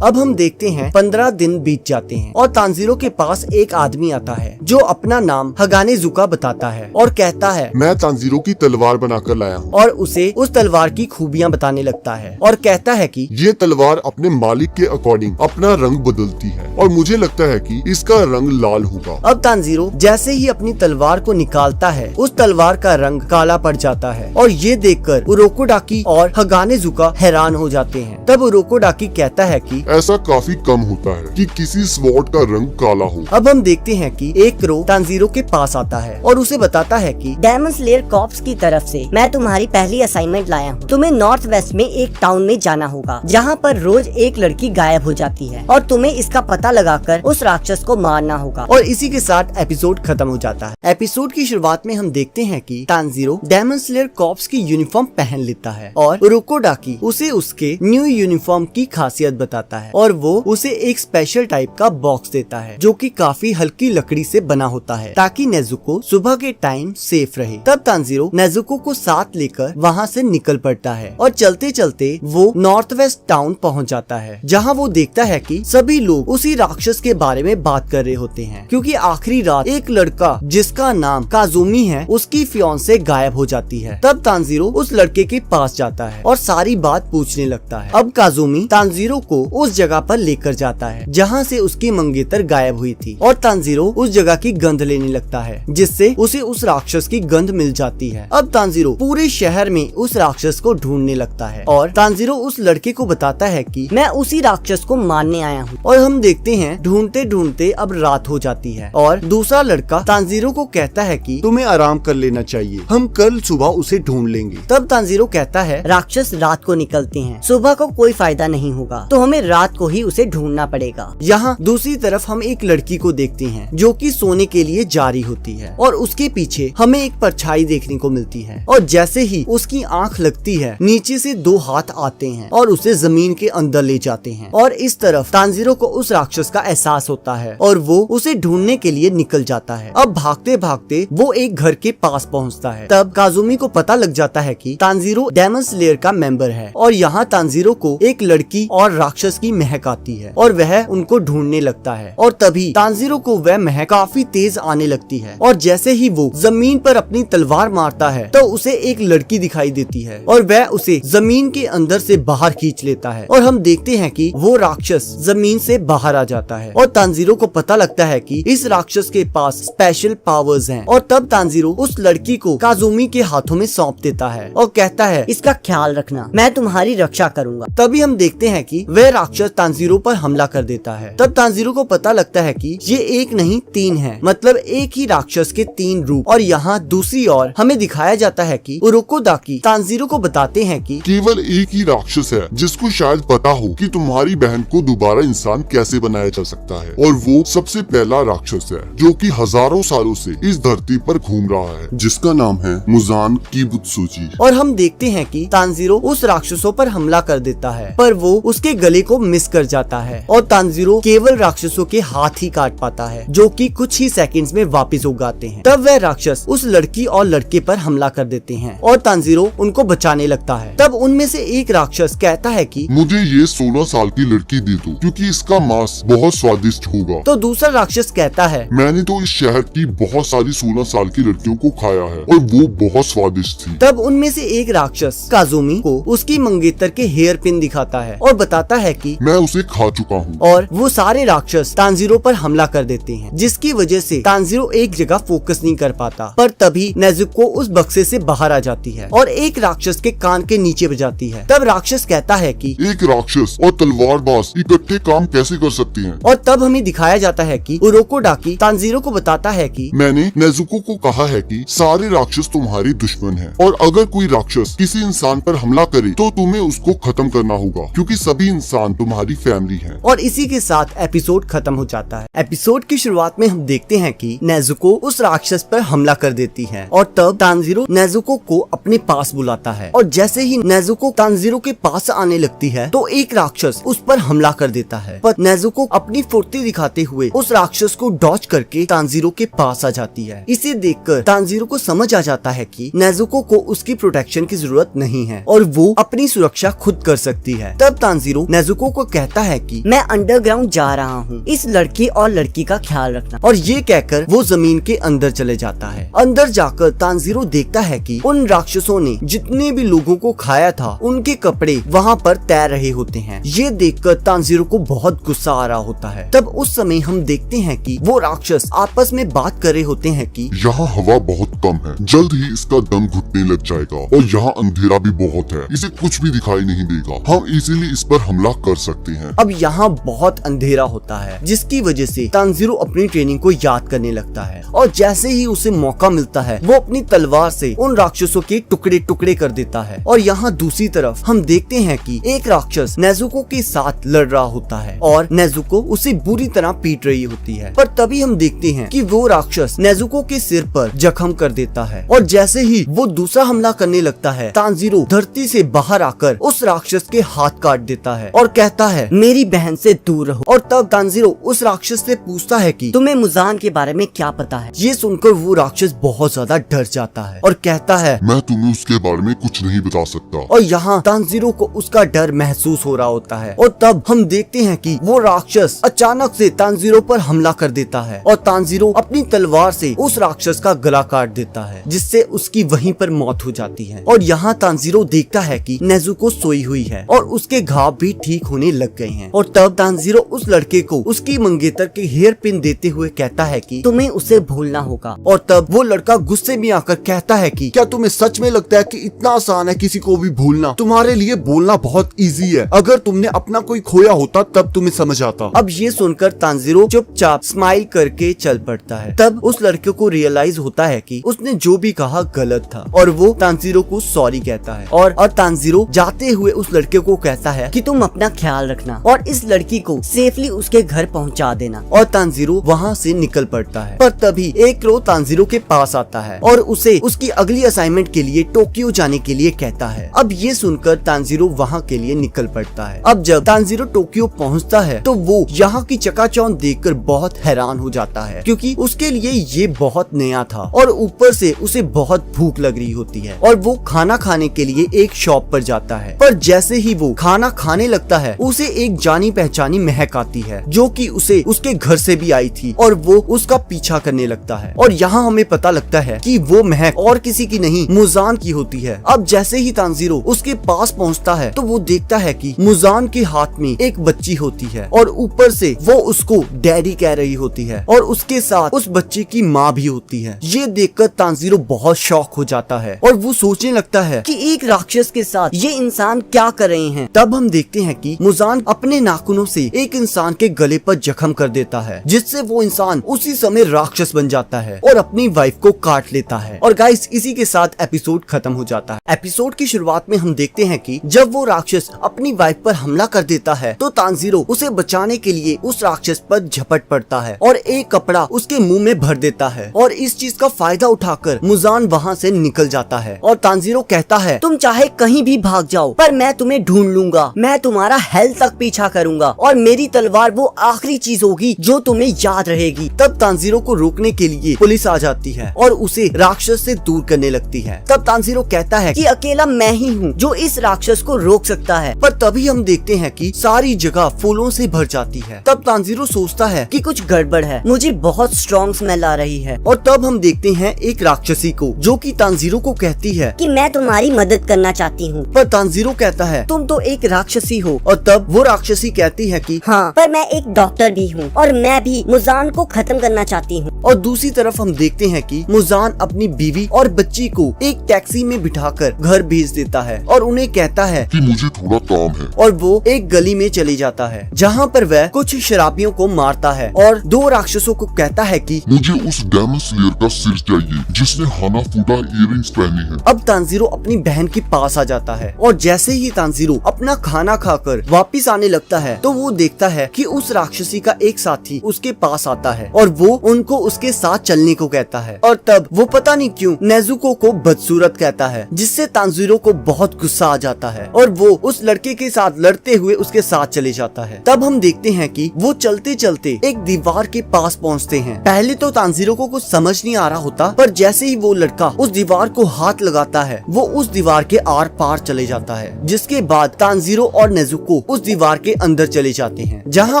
A: अब हम देखते हैं 15 दिन बीत जाते हैं और तांजीरो के पास एक आदमी आता है जो अपना नाम हगानेजुका बताता है और कहता है
D: मैं तांजीरो की तलवार बनाकर लाया हूँ।
A: और उसे उस तलवार की खूबियाँ बताने लगता है और कहता है कि
D: ये तलवार अपने मालिक के अकॉर्डिंग अपना रंग बदलती है और मुझे लगता है कि इसका रंग लाल होगा।
A: अब तांजीरो जैसे ही अपनी तलवार को निकालता है उस तलवार का रंग काला पड़ जाता है और ये देखकर उरोकोडाकी और हगानेजुका हैरान हो जाते हैं। तब उरोकोडाकी कहता है कि
D: ऐसा काफी कम होता है कि किसी स्वॉर्ड का रंग काला हो।
A: अब हम देखते हैं कि एक क्रो तांजीरो के पास आता है और उसे बताता है कि
B: डेमन स्लेयर कॉर्प्स की तरफ से मैं तुम्हारी पहली असाइनमेंट लाया हूँ। तुम्हें नॉर्थ वेस्ट में एक टाउन में जाना होगा जहाँ पर रोज एक लड़की गायब हो जाती है और तुम्हें इसका पता लगाकर उस राक्षस को मारना होगा।
A: और इसी के साथ एपिसोड खत्म हो जाता है। एपिसोड की शुरुआत में हम देखते हैं कि तांजीरो डेमन स्लेयर कॉर्प्स की यूनिफॉर्म पहन लेता है और उरोकोडाकी उसे उसके न्यू यूनिफॉर्म की खासियत बताता है और वो उसे एक स्पेशल टाइप का बॉक्स देता है जो कि काफी हल्की लकड़ी से बना होता है ताकि नेजुको सुबह के टाइम सेफ रहे। तब तांजीरो नेजुको को साथ लेकर वहाँ से निकल पड़ता है और चलते चलते वो नॉर्थ वेस्ट टाउन पहुँच जाता है जहाँ वो देखता है कि सभी लोग उसी राक्षस के बारे में बात कर रहे होते हैं क्योंकि आखिरी रात एक लड़का जिसका नाम काजुमी है उसकी फियांसे गायब हो जाती है। तब तांजीरो उस लड़के के पास जाता है और सारी बात पूछने लगता है। अब काजुमी तांजीरो को उस जगह पर लेकर जाता है जहाँ से उसकी मंगेतर गायब हुई थी और तांजीरो उस जगह की गंध लेने लगता है जिससे उसे उस राक्षस की गंध मिल जाती है। अब तांजीरो पूरे शहर में उस राक्षस को ढूंढने लगता है और तांजीरो उस लड़के को बताता है कि
B: मैं उसी राक्षस को मारने आया हूँ।
A: और हम देखते हैं ढूंढते ढूंढते अब रात हो जाती है और दूसरा लड़का तांजीरो को कहता है कि
C: तुम्हें आराम कर लेना चाहिए, हम कल सुबह उसे ढूंढ लेंगे।
A: तब तांजीरो कहता है
B: राक्षस रात को निकलते हैं, सुबह को कोई फायदा नहीं होगा, तो हमें रात को ही उसे ढूंढना पड़ेगा।
A: यहाँ दूसरी तरफ हम एक लड़की को देखते हैं जो कि सोने के लिए जा रही होती है और उसके पीछे हमें एक परछाई देखने को मिलती है और जैसे ही उसकी आंख लगती है नीचे से दो हाथ आते हैं और उसे जमीन के अंदर ले जाते हैं और इस तरफ तांजीरो को उस राक्षस का एहसास होता है और वो उसे ढूंढने के लिए निकल जाता है। अब भागते भागते वो एक घर के पास पहुंचता है। तब काजुमी को पता लग जाता है कि तांजीरो डेमन स्लेयर का मेंबर है और यहाँ तांजीरो को एक लड़की और राक्षस की महक आती है और वह उनको ढूंढने लगता है और तभी तांजीरो को वह महक काफी तेज आने लगती है और जैसे ही वो जमीन पर अपनी तलवार मारता है तो उसे एक लड़की दिखाई देती है और वह उसे जमीन के अंदर से बाहर खींच लेता है और हम देखते हैं कि वो राक्षस जमीन से बाहर आ जाता है और तांजीरो को पता लगता है कि इस राक्षस के पास स्पेशल पावर्स हैं और तब तांजीरो उस लड़की को काजुमी के हाथों में सौंप देता है और कहता है
B: इसका ख्याल रखना, मैं तुम्हारी रक्षा करूंगा।
A: तभी हम देखते हैं कि वह राक्षस तांजीरो पर हमला कर देता है। तब तांजीरो को पता लगता है कि ये एक नहीं तीन है, मतलब एक ही राक्षस के तीन रूप। और यहाँ दूसरी ओर हमें दिखाया जाता है कि उरोकोदाकी तांजीरो को बताते हैं कि
D: केवल एक ही राक्षस है जिसको शायद पता हो कि तुम्हारी बहन को दोबारा इंसान कैसे बनाया जा सकता है और वो सबसे पहला राक्षस है जो कि हजारों सालों से इस धरती पर घूम रहा है, जिसका नाम है मुजान किबुत्सुजी।
A: और हम देखते हैं कि तांजीरो उस राक्षसों पर हमला कर देता है पर वो उसके गले को मिस कर जाता है और तांजीरो केवल राक्षसों के हाथ ही काट पाता है जो कि कुछ ही सेकंड्स में वापस उग आते हैं। तब वह राक्षस उस लड़की और लड़के पर हमला कर देते हैं और तांजीरो उनको बचाने लगता है। तब उनमें से एक राक्षस कहता है कि
D: मुझे ये 16 साल की लड़की दे दो क्योंकि इसका मांस बहुत स्वादिष्ट होगा।
A: तो दूसरा राक्षस कहता है
D: मैंने तो इस शहर की बहुत सारी 16 साल की लड़कियों को खाया है और वो बहुत स्वादिष्ट थी।
A: तब उनमें से एक राक्षस काजुमी को उसकी मंगेतर के हेयर पिन दिखाता है और बताता है कि
D: मैं उसे खा चुका हूँ।
A: और वो सारे राक्षस तांजीरो पर हमला कर देते हैं जिसकी वजह से तांजीरो एक जगह फोकस नहीं कर पाता। पर तभी नेजुको उस बक्से से बाहर आ जाती है और एक राक्षस के कान के नीचे बजाती है। तब राक्षस कहता है कि
D: एक राक्षस और तलवारबाज इकट्ठे काम कैसे कर सकते हैं।
A: और तब हमें दिखाया जाता है कि उरोकोडाकी तांजीरो को बताता है कि
D: मैंने नेजुको को कहा है कि सारे राक्षस तुम्हारे दुश्मन हैं और अगर कोई राक्षस किसी इंसान पर हमला करे तो तुम्हें उसको खत्म करना होगा क्योंकि सभी इंसान तुम्हारी फैमिली हैं।
A: और इसी के साथ एपिसोड खत्म हो जाता है। एपिसोड की शुरुआत में हम देखते हैं कि नेजुको उस राक्षस पर हमला कर देती है और तब तांजीरो नेजुको को अपने पास बुलाता है और जैसे ही नेजुको तांजीरो के पास आने लगती है तो एक राक्षस उस पर हमला कर देता है पर नेजुको अपनी फुर्ती दिखाते हुए उस राक्षस को डॉज करके तांजीरो के पास आ जाती है। इसे देखकर तांजीरो को समझ आ जाता है कि नेजुको को उसकी प्रोटेक्शन की जरूरत नहीं है और वो अपनी सुरक्षा खुद कर सकती है। तब तांजीरो नेजुको को कहता है कि
B: मैं अंडरग्राउंड जा रहा हूँ, इस लड़की और लड़की का ख्याल रखना।
A: और ये कहकर वो जमीन के अंदर चले जाता है। अंदर जाकर तांजीरो देखता है कि उन राक्षसों ने जितने भी लोगों को खाया था उनके कपड़े वहाँ पर तैर रहे होते हैं। ये देखकर तांजीरो को बहुत गुस्सा आ रहा होता है। तब उस समय हम देखते हैं कि वो राक्षस आपस में बात कर रहे होते हैं कि
D: यहाँ हवा बहुत कम है, जल्द ही इसका दम घुटने लग जाएगा और यहाँ अंधेरा भी बहुत है, इसे कुछ भी दिखाई नहीं देगा, हम इजीली इस पर हमला कर सकते हैं।
A: अब यहाँ बहुत अंधेरा होता है जिसकी वजह से तांजीरो अपनी ट्रेनिंग को याद करने लगता है और जैसे ही उसे मौका मिलता है वो अपनी तलवार से उन राक्षसों के टुकड़े टुकड़े कर देता है। और यहाँ दूसरी तरफ हम देखते हैं कि एक राक्षस नेजुको के साथ लड़ रहा होता है और नेजुको उसे बुरी तरह पीट रही होती है। पर तभी हम देखते हैं कि वो राक्षस नेजुको के सिर पर जख्म कर देता है और जैसे ही वो दूसरा हमला करने लगता है तांजीरो धरती से बाहर आकर उस राक्षस के हाथ काट देता है और कहता है मेरी बहन से दूर रहो। और तब तांजीरो उस राक्षस से पूछता है कि
B: तुम्हें मुजान के बारे में क्या पता है।
A: ये सुनकर वो राक्षस बहुत ज्यादा डर जाता है और कहता है
D: मैं तुम्हें उसके बारे में कुछ नहीं बता सकता।
A: और यहाँ तांजीरो को उसका डर महसूस हो रहा होता है और तब हम देखते हैं कि वो राक्षस अचानक से तांजीरो पर हमला कर देता है और तांजीरो अपनी तलवार से उस राक्षस का गला काट देता है जिससे उसकी वहीं पर मौत हो जाती है। और यहाँ तांजीरो देखता है कि नेजुको सोई हुई है और उसके घाव भी ठीक होने लग गए हैं। और तब तानजीरो उस लड़के को उसकी मंगेतर के हेयर पिन देते हुए कहता है कि
B: तुम्हें उसे भूलना होगा।
A: और तब वो लड़का गुस्से में आकर कहता है कि
C: क्या तुम्हें सच में लगता है कि इतना आसान है किसी को भी भूलना? तुम्हारे लिए बोलना बहुत इजी है। अगर तुमने अपना कोई खोया होता तब तुम्हें समझ आता।
A: अब ये सुनकर तानजीरो चुपचाप स्माइल करके चल पड़ता है। तब उस लड़के को रियलाइज होता है कि उसने जो भी कहा गलत था और वो तानजीरो को सॉरी कहता है। और तानजीरो जाते हुए उस लड़के को कहता है
B: कि तुम अपना ख्याल रखना और इस लड़की को सेफली उसके घर पहुंचा देना।
A: और तानजीरो वहाँ से निकल पड़ता है। पर तभी एक क्रो तानजीरो के पास आता है और उसे उसकी अगली असाइनमेंट के लिए टोक्यो जाने के लिए कहता है। अब ये सुनकर तानजीरो वहाँ के लिए निकल पड़ता है। अब जब तानजीरो टोक्यो पहुँचता है तो वो यहाँ की चकाचौंध देखकर बहुत हैरान हो जाता है, क्योंकि उसके लिए ये बहुत नया था और ऊपर से उसे बहुत भूख लग रही होती है। और वो खाना खाने के लिए एक शॉप पर जाता है। पर जैसे ही वो खाना खाने लगता है उसे एक जानी पहचानी महक आती है जो कि उसे उसके घर से भी आई थी और वो उसका पीछा करने लगता है। और यहाँ हमें पता लगता है कि वो महक और किसी की नहीं मुजान की होती है। अब जैसे ही तानजीरो उसके पास पहुँचता है तो वो देखता है कि मुजान के हाथ में एक बच्ची होती है और ऊपर से वो उसको डैडी कह रही होती है और उसके साथ उस बच्चे की माँ भी होती है। ये देखकर तानजीरो बहुत शॉक हो जाता है और वो सोचने लगता है
B: कि एक राक्षस के साथ ये इंसान क्या कर रहे हैं।
A: तब हम देखते हैं कि मुजान अपने नाखूनों से एक इंसान के गले पर जख्म कर देता है, जिससे वो इंसान उसी समय राक्षस बन जाता है और अपनी वाइफ को काट लेता है। और गाइस इसी के साथ एपिसोड खत्म हो जाता है। एपिसोड की शुरुआत में हम देखते हैं कि जब वो राक्षस अपनी वाइफ पर हमला कर देता है तो तानजीरो उसे बचाने के लिए उस राक्षस पर झपट पड़ता है और एक कपड़ा उसके मुंह में भर देता है। और इस चीज का फायदा उठाकर मुजान वहाँ से निकल जाता है और तानजीरो कहता है
B: तुम चाहे कहीं भी भाग जाओ पर मैं तुम्हें ढूंढ लूंगा। मैं तुम्हारा हेल तक पीछा करूंगा और मेरी तलवार वो आखिरी चीज होगी जो तुम्हें याद रहेगी।
A: तब तानजीरो को रोकने के लिए पुलिस आ जाती है और उसे राक्षस से दूर करने लगती है। तब तानजीरो कहता है
B: कि अकेला मैं ही हूँ जो इस राक्षस को रोक सकता है।
A: पर तभी हम देखते हैं कि सारी जगह फूलों से भर जाती है। तब तानजीरो सोचता है
B: कि कुछ गड़बड़ है, मुझे बहुत स्ट्रॉन्ग स्मेल आ रही है।
A: और तब हम देखते हैं एक राक्षसी को जो कि तानजीरो को कहती है
B: कि मैं तुम्हारी मदद करना चाहती हूँ।
A: पर तानजीरो कहता है
B: तुम तो एक राक्षसी हो।
A: और तब वो राक्षसी कहती है कि
B: हाँ पर मैं एक डॉक्टर भी हूँ और मैं भी मुजान को खत्म करना चाहती हूँ।
A: और दूसरी तरफ हम देखते हैं कि मुजान अपनी बीवी और बच्ची को एक टैक्सी में बिठाकर घर भेज देता है और उन्हें कहता है
D: कि मुझे थोड़ा काम है।
A: और वो एक गली में चली जाता है जहाँ पर वह कुछ शराबियों को मारता है और दो राक्षसों को कहता है कि
D: मुझे उस डेमन स्लेयर का सिर चाहिए जिसने हानाफूडा इयररिंग्स पहने हैं।
A: अब तानजीरो अपनी बहन के पास आ जाता है और जैसे ही तानजीरो अपना खाना खाकर वापस आने लगता है तो वो देखता है कि उस राक्षसी का एक साथी उसके पास आता है और वो उनको उसके साथ चलने को कहता है। और तब वो पता नहीं क्यों नेजुको को बदसूरत कहता है, जिससे तानजीरो को बहुत गुस्सा आ जाता है और वो उस लड़के के साथ लड़ते हुए उसके साथ चले जाता है। तब हम देखते हैं कि वो चलते चलते एक दीवार के पास पहुंचते हैं। पहले तो तानजीरो को कुछ समझ नहीं आ रहा होता, पर जैसे ही वो लड़का उस दीवार को हाथ लगाता है वो उस दीवार के आर पार चले जाता है, जिसके बाद तानजीरो और नेजुको उस दीवार के अंदर चले जाते हैं जहाँ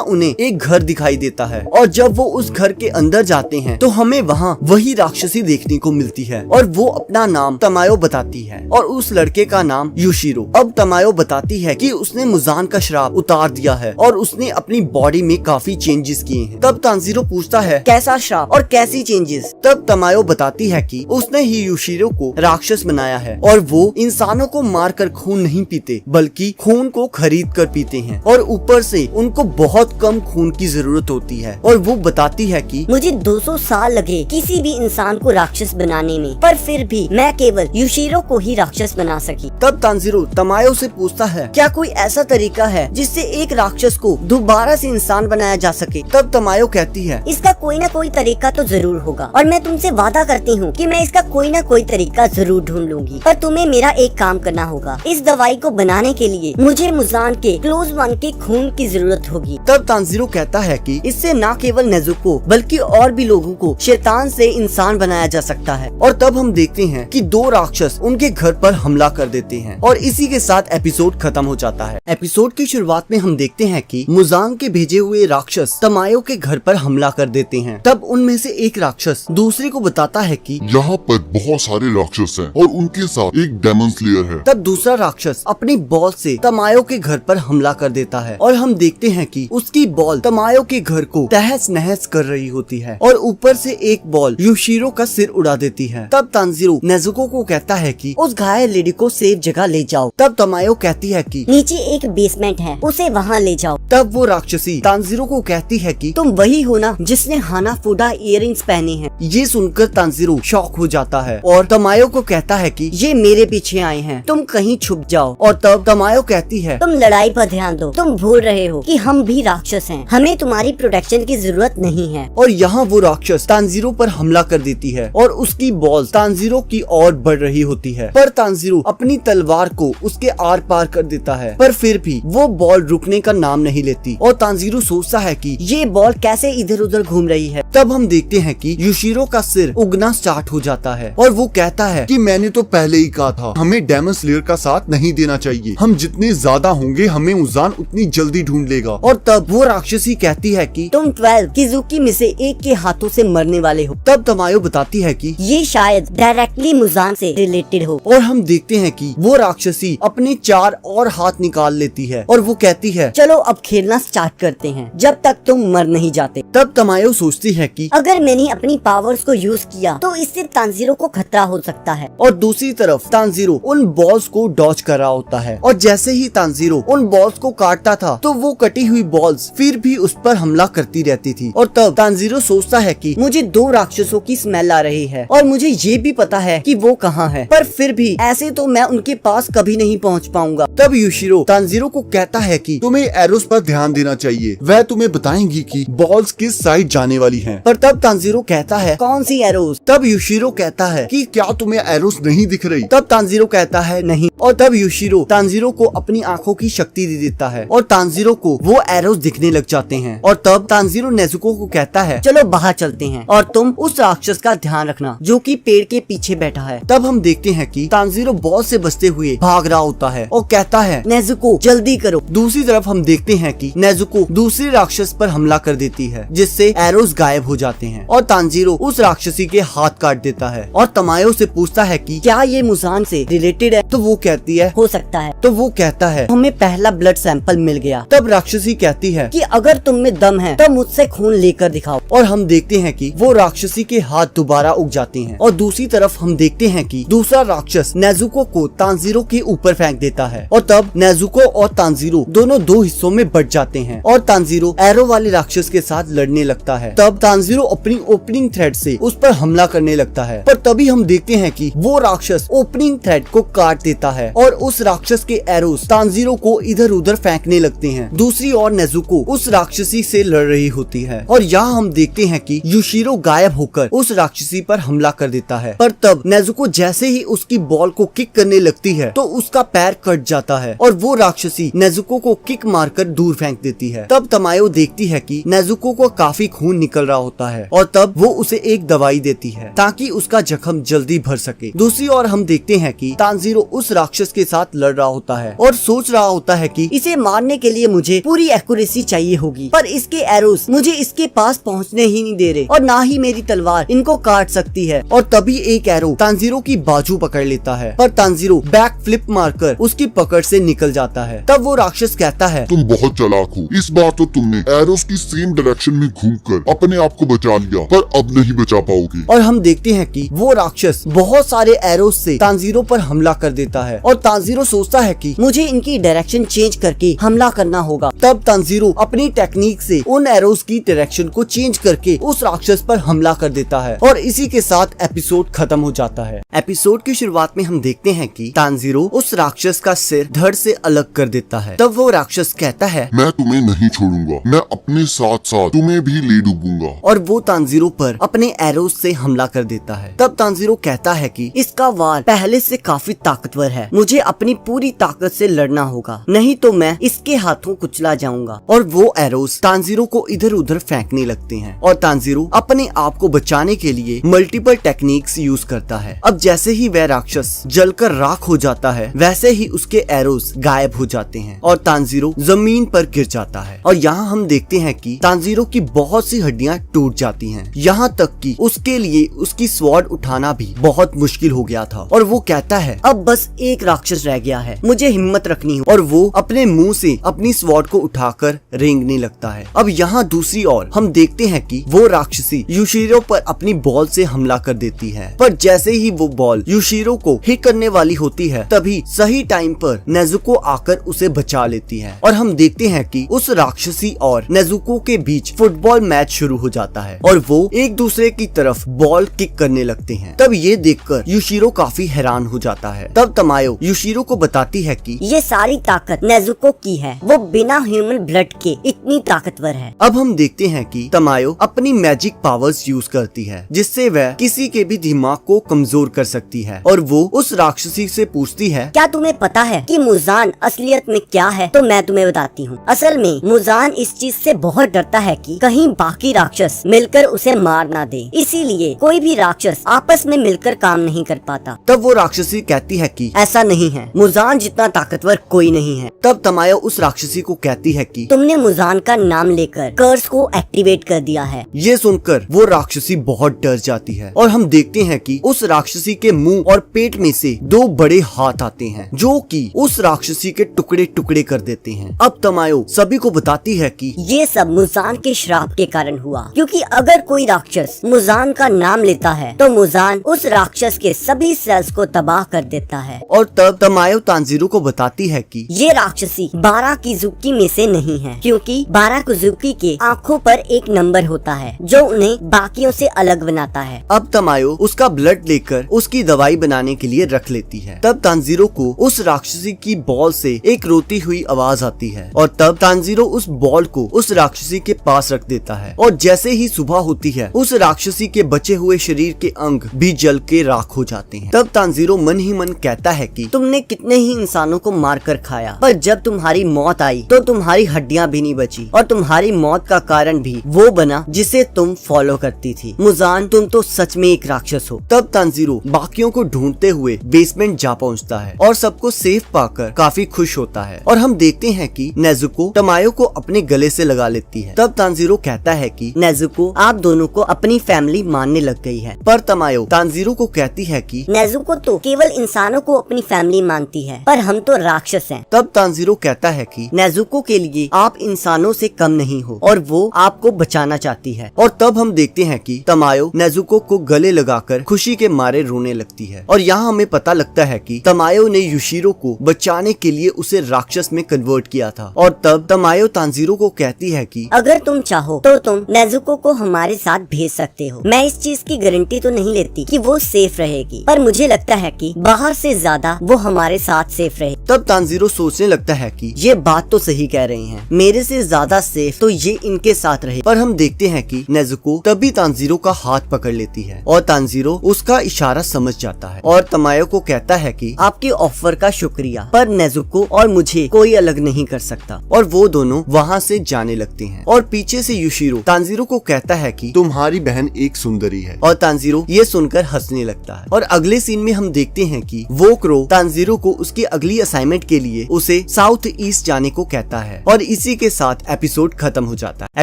A: उन्हें एक घर दिखाई देता है। और जब वो उस घर के अंदर जाते हैं तो हमें वहाँ वही राक्षसी देखने को मिलती है और वो अपना नाम तमायो बताती है और उस लड़के का नाम युशिरो। अब तमायो बताती है कि उसने मुजान का श्राप उतार दिया है और उसने अपनी बॉडी में काफी चेंजेस किए हैं। तब तानजीरो पूछता है
B: कैसा श्राप और कैसी चेंजेस?
A: तब तमायो बताती है कि उसने ही युशिरो को राक्षस बनाया है और वो इंसानों को मारकर खून नहीं पीते बल्कि खून को खरीद कर पीते हैं और ऊपर से उनको बहुत कम खून की जरूरत होती है। और वो बताती है कि
B: मुझे 200 साल लगे किसी भी इंसान को राक्षस बनाने में, पर फिर भी मैं केवल युशिरो को ही राक्षस बना सकी।
A: तब तानजीरो तमायो से पूछता है
B: क्या कोई ऐसा तरीका है जिससे एक राक्षस को दोबारा से इंसान बनाया जा सके?
A: तब तमायो कहती है
B: इसका कोई न कोई तरीका तो जरूर होगा और मैं तुमसे वादा करती हूँ कि मैं इसका कोई न कोई तरीका जरूर ढूंढ लूंगी, पर तुम्हें मेरा एक काम करना होगा। इस दवाई को बनाने के लिए मुझे मुजान के क्लोज वन के खून की जरूरत होगी।
A: तब तानजीरो कहता है कि इससे न केवल नेजुको बल्कि और भी लोगों को शैतान से इंसान बनाया जा सकता है। और तब हम देखते हैं कि दो राक्षस उनके घर पर हमला कर देते हैं और इसी के साथ एपिसोड खत्म हो जाता है। एपिसोड की शुरुआत में हम देखते हैं कि मुजान के भेजे हुए राक्षस तमायो के घर पर हमला कर देते हैं। तब उनमें से एक राक्षस दूसरे को बताता है कि
D: यहाँ पर बहुत सारे राक्षस हैं और उनके साथ एक डेमन स्लेयर है।
A: तब दूसरा राक्षस राक्षस अपनी बॉल से तमायो के घर पर हमला कर देता है और हम देखते हैं कि उसकी बॉल तमायो के घर को तहस नहस कर रही होती है और ऊपर से एक बॉल युशिरो का सिर उड़ा देती है। तब तांजीरो नेजुको को कहता है कि
B: उस घायल लेडी को सेफ जगह ले जाओ।
A: तब तमायो कहती है कि
B: नीचे एक बेसमेंट है, उसे वहाँ ले जाओ।
A: तब वो राक्षसी तांजीरो को कहती है कि
B: तुम वही हो ना जिसने हाना फूडा इयररिंग्स पहने हैं।
A: ये सुनकर तांजीरो शॉक हो जाता है और तमायो को कहता है कि
B: ये मेरे पीछे आए हैं, तुम कहीं छुप जाओ।
A: और तब तमायो कहती है
B: तुम लड़ाई पर ध्यान दो, तुम भूल रहे हो कि हम भी राक्षस हैं, हमें तुम्हारी प्रोटेक्शन की जरूरत नहीं है।
A: और यहाँ वो राक्षस तांजीरो पर हमला कर देती है और उसकी बॉल तांजीरो की ओर बढ़ रही होती है, पर तांजीरो अपनी तलवार को उसके आर पार कर देता है, पर फिर भी वो बॉल रुकने का नाम नहीं लेती और तांजीरो सोचता है कि
B: ये बॉल कैसे इधर उधर घूम रही है।
A: तब हम देखते हैं कि युशिरो का सिर उगना स्टार्ट हो जाता है और वो कहता है
C: कि मैंने तो पहले ही कहा था हमें डेमन स्लेयर का साथ नहीं देना चाहिए। हम जितने ज्यादा होंगे हमें उजान उतनी जल्दी ढूंढ लेगा।
A: और तब वो राक्षसी कहती है कि
B: तुम 12 किजुकी में से एक के हाथों से मरने वाले हो।
A: तब तमायो बताती है कि
B: ये शायद डायरेक्टली मुजान से रिलेटेड हो।
A: और हम देखते हैं कि वो राक्षसी अपने 4 और हाथ निकाल लेती है और वो कहती है
B: चलो अब खेलना स्टार्ट करते हैं जब तक तुम मर नहीं जाते।
A: तब तमायो सोचती है कि
B: अगर मैंने अपनी पावर्स को यूज किया तो इससे तांजीरो को खतरा हो सकता है।
A: और दूसरी तरफ तांजीरो उन बॉल्स को डॉज कर रहा होता है और जैसे ही तांजीरो उन बॉल्स को काटता था तो वो कटी हुई बॉल्स फिर भी उस पर हमला करती रहती थी। और तब तांजीरो सोचता है कि
B: मुझे 2 राक्षसों की स्मेल आ रही है और मुझे ये भी पता है कि वो कहाँ है, पर फिर भी ऐसे तो मैं उनके पास कभी नहीं पहुँच पाऊंगा।
A: तब युशिरो तांजीरो को कहता है कि
C: तुम्हें एरोस पर ध्यान देना चाहिए, वह तुम्हें बताएंगी कि बॉल्स किस साइड जाने वाली हैं।
A: पर तब तांजीरो कहता है
B: कौन सी एरोस?
A: तब युशिरो कहता है
C: कि क्या तुम्हें एरोस नहीं दिख रही?
A: तब तांजीरो कहता है नहीं। और तब युशिरो तांजीरो को अपनी आंखों की शक्ति दे देता है और तांजीरो को वो एरोस दिखने लग जाते हैं। और तब तांजीरो नेजुको को कहता है
B: चलो बाहर चलते हैं और तुम उस राक्षस का ध्यान रखना जो कि पेड़ के पीछे बैठा है।
A: तब हम देखते हैं कि तांजीरो बॉल से बचते हुए भाग रहा होता है और कहता है
B: नेजुको जल्दी करो।
A: दूसरी तरफ हम देखते हैं कि नेजुको दूसरे राक्षस पर हमला कर देती है जिससे एरोस गायब हो जाते हैं और तांजीरो उस राक्षसी के हाथ काट देता है और तमायो से पूछता है कि
B: क्या ये मुजान से रिलेटेड है?
A: तो वो कहती है
B: हो सकता है।
A: तो वो कहता है
B: हमें पहला ब्लड सैंपल मिल गया।
A: तब राक्षसी कहती है
B: कि अगर तुम में दम है तो मुझसे खून लेकर दिखाओ।
A: और हम देखते हैं कि वो राक्षसी के हाथ दोबारा उग जाते हैं और दूसरी तरफ हम देखते हैं कि दूसरा राक्षस नेजुको को तांजीरो के ऊपर फेंक देता है और तब नेजुको और तांजीरो दोनों 2 हिस्सों में बट जाते हैं और तांजीरो एरो वाले राक्षस के साथ लड़ने लगता है। तब तांजीरो अपनी ओपनिंग थ्रेड से उस पर हमला करने लगता है, पर तभी हम देखते हैं कि वो राक्षस ओपनिंग थ्रेड को काट देता है और उस राक्षस के एरोस तांजीरो को इधर उधर फेंकने लगते हैं। दूसरी ओर नेजुको उस राक्षसी से लड़ रही होती है और यहाँ हम देखते हैं कि युशिरो गायब होकर उस राक्षसी पर हमला कर देता है, पर तब नेजुको जैसे ही उसकी बॉल को किक करने लगती है तो उसका पैर कट जाता है और वो राक्षसी नेजुको को किक मारकर दूर फेंक देती है। तब तमायो देखती है कि नेजुको को काफी खून निकल रहा होता है और तब वो उसे एक दवाई देती है ताकि उसका जख्म जल्दी भर सके। दूसरी ओर हम देखते हैं कि तांजीरो उस राक्षस के साथ लड़ रहा होता है और सोच रहा होता है कि
B: इसे मारने के लिए मुझे पूरी एक्यूरेसी चाहिए होगी, पर इसके एरोस मुझे इसके पास पहुंचने ही नहीं दे रहे और ना ही मेरी तलवार इनको काट सकती है।
A: और तभी एक एरो तांजीरो की बाजू पकड़ लेता है, पर तांजीरो बैक फ्लिप मारकर उसकी पकड़ से निकल जाता है। तब वो राक्षस कहता है
D: तुम बहुत चालाक हो, इस बार तो तुमने एरोस की सेम डायरेक्शन में घूमकर अपने आप को बचा लिया, पर अब नहीं बचा पाओगे।
A: और हम देखते हैं कि वो राक्षस बहुत सारे एरोस से तांजीरो पर हमला कर देता है और तांजीरो सोचता है कि
B: मुझे इनकी डायरेक्शन चेंज करके हमला करना होगा।
A: तब तांजीरो अपनी टेक्निक से उन एरोस की डायरेक्शन को चेंज करके उस राक्षस पर हमला कर देता है और इसी के साथ एपिसोड खत्म हो जाता है। एपिसोड की शुरुआत में हम देखते हैं कि तांजीरो उस राक्षस का सिर धड़ से अलग कर देता है। तब वो राक्षस कहता है
D: मैं तुम्हें नहीं छोड़ूंगा, मैं अपने साथ साथ तुम्हें भी ले डूबूंगा।
A: और वो तांजीरो पर अपने एरोस से हमला कर देता है। तब तांजीरो कहता है कि
B: इसका वार पहले से काफी ताकतवर है, मुझे अपनी पूरी ताकत से लड़ना होगा, नहीं तो मैं इसके हाथों कुचला जाऊंगा।
A: और वो एरोस तांजीरो को इधर उधर फेंकने लगते हैं और तांजीरो अपने आप को बचाने के लिए मल्टीपल टेक्निक्स यूज करता है। अब जैसे ही वह राक्षस जलकर राख हो जाता है वैसे ही उसके एरोस गायब हो जाते हैं और तांजीरो जमीन पर गिर जाता है। और यहाँ हम देखते हैं कि तांजीरो की बहुत सी हड्डियां टूट जाती हैं, यहाँ तक कि उसके लिए उसकी स्वॉर्ड उठाना भी बहुत मुश्किल हो गया था। और वो कहता है
B: अब बस
A: एक राक्षस रह गया है, मुझे हिम्मत रखनी है। और वो अपने मुंह से अपनी स्वॉर्ड को उठाकर रेंगने लगता है। अब यहाँ दूसरी ओर हम देखते हैं कि वो राक्षसी युशिरो पर अपनी बॉल से हमला कर देती है, पर जैसे ही वो बॉल युशिरो को हिट करने वाली होती है तभी सही टाइम पर नेजुको आकर उसे बचा लेती है। और हम देखते हैं कि उस राक्षसी और नेजुको के बीच फुटबॉल मैच शुरू हो जाता है और वो एक दूसरे की तरफ बॉल किक करने लगते हैं। तब ये देखकर युशिरो काफी हैरान हो जाता है। तब तमायो युशिरो को बताती है कि
B: ये सारी ताकत नेजुको की है, वो बिना ह्यूमन ब्लड के इतनी ताकतवर है।
A: अब हम देखते हैं कि तमायो अपनी मैजिक पावर्स यूज करती है, जिससे वह किसी के भी दिमाग को कमजोर कर सकती है। और वो उस राक्षसी से पूछती है,
B: क्या तुम्हें पता है कि मुजान असलियत में क्या है? तो मैं तुम्हें बताती हूँ। असल में मुजान इस चीज से बहुत डरता है कि कहीं बाकी राक्षस मिलकर उसे मार ना दे, इसीलिए कोई भी राक्षस आपस में मिलकर काम नहीं कर पाता।
A: तब वो राक्षसी कहती है कि
B: ऐसा नहीं है, मुजान जितना ताकतवर कोई नहीं है।
A: तब तमायो उस राक्षसी को कहती है कि
B: तुमने मुजान का नाम लेकर कर्स को एक्टिवेट कर दिया है।
A: ये सुनकर वो राक्षसी बहुत डर जाती है और हम देखते हैं कि उस राक्षसी के मुंह और पेट में से दो बड़े हाथ आते हैं जो कि उस राक्षसी के टुकड़े टुकड़े कर देते हैं। अब तमायो सभी को बताती है कि
B: ये सब मुजान के श्राप के कारण हुआ, क्योंकि अगर कोई राक्षस मुजान का नाम लेता है तो मुजान उस राक्षस के सभी सेल्स को तबाह कर देता है।
A: और तब तमायो तांजीरो को बताती है कि
B: ये राक्षसी 12 किजुकी में से नहीं है, क्योंकि 12 किजुकी के आँखों पर एक नंबर होता है जो उन्हें बाकियों से अलग बनाता है।
A: अब तमायो उसका ब्लड लेकर उसकी दवाई बनाने के लिए रख लेती है। तब तांजीरो को उस राक्षसी की बॉल से एक रोती हुई आवाज आती है और तब तांजीरो उस बॉल को उस राक्षसी के पास रख देता है। और जैसे ही सुबह होती है उस राक्षसी के बचे हुए शरीर के अंग भी जल के राख हो जाते हैं। तब तांजीरो मन ही मन कहता है कि तुमने कितने ही इंसानों को मार कर खाया, पर जब तुम्हारी मौत आई तो तुम्हारी हड्डियां भी नहीं बची और तुम्हारी मौत का कारण भी वो बना जिसे तुम फॉलो करती थी। मुजान, तुम तो सच में एक राक्षस हो। तब तांजीरो बाकियों को ढूंढते हुए बेसमेंट जा पहुंचता है और सबको सेफ पाकर काफी खुश होता है। और हम देखते हैं कि नेजुको तमायो को अपने गले से लगा लेती है। तब तांजीरो कहता है कि
B: नेजुको, आप दोनों को अपनी फैमिली मानने लग गई है।
A: पर तमायो तांजीरो को कहती है कि
B: नेजुको तो केवल इंसानों को अपनी फैमिली मानती है, पर हम तो राक्षस हैं।
A: तब तांजीरो कहता है कि नेजुको के लिए आप इंसानों से कम नहीं हो और वो आपको बचाना चाहती है। और तब हम देखते हैं कि तमायो नेजुको को गले लगाकर खुशी के मारे रोने लगती है। और यहाँ हमें पता लगता है कि तमायो ने युशिरो को बचाने के लिए उसे राक्षस में कन्वर्ट किया था। और तब तमायो तांजीरो को कहती है कि
B: अगर तुम चाहो तो तुम नेजुको को हमारे साथ भेज सकते हो। मैं इस चीज की गारंटी तो नहीं लेती कि वो सेफ रहेगी, पर मुझे लगता है कि बाहर से ज्यादा वो हमारे साथ सेफ रहे।
A: तब तांजीरो सोचने लगता है कि ये बात तो सही कह रहे हैं, मेरे से ज्यादा सेफ तो ये इनके साथ रहे। पर हम देखते हैं कि नेजुको तभी तांजीरो का हाथ पकड़ लेती है और तांजीरो उसका इशारा समझ जाता है और तमायो को कहता है कि आपके ऑफर का शुक्रिया, पर नेजुको और मुझे कोई अलग नहीं कर सकता। और वो दोनों वहाँ से जाने लगते हैं। और पीछे से युशिरो तांजीरो को कहता है कि
C: तुम्हारी बहन एक सुंदरी है।
A: और तांजीरो ये सुनकर हंसने लगता है। और अगले सीन में हम देखते हैं कि वो क्रो तांजीरो को उसकी अगली असाइनमेंट के लिए उसे साउथ ईस्ट जाने को कहता है। और इसी के साथ एपिसोड खत्म हो जाता है।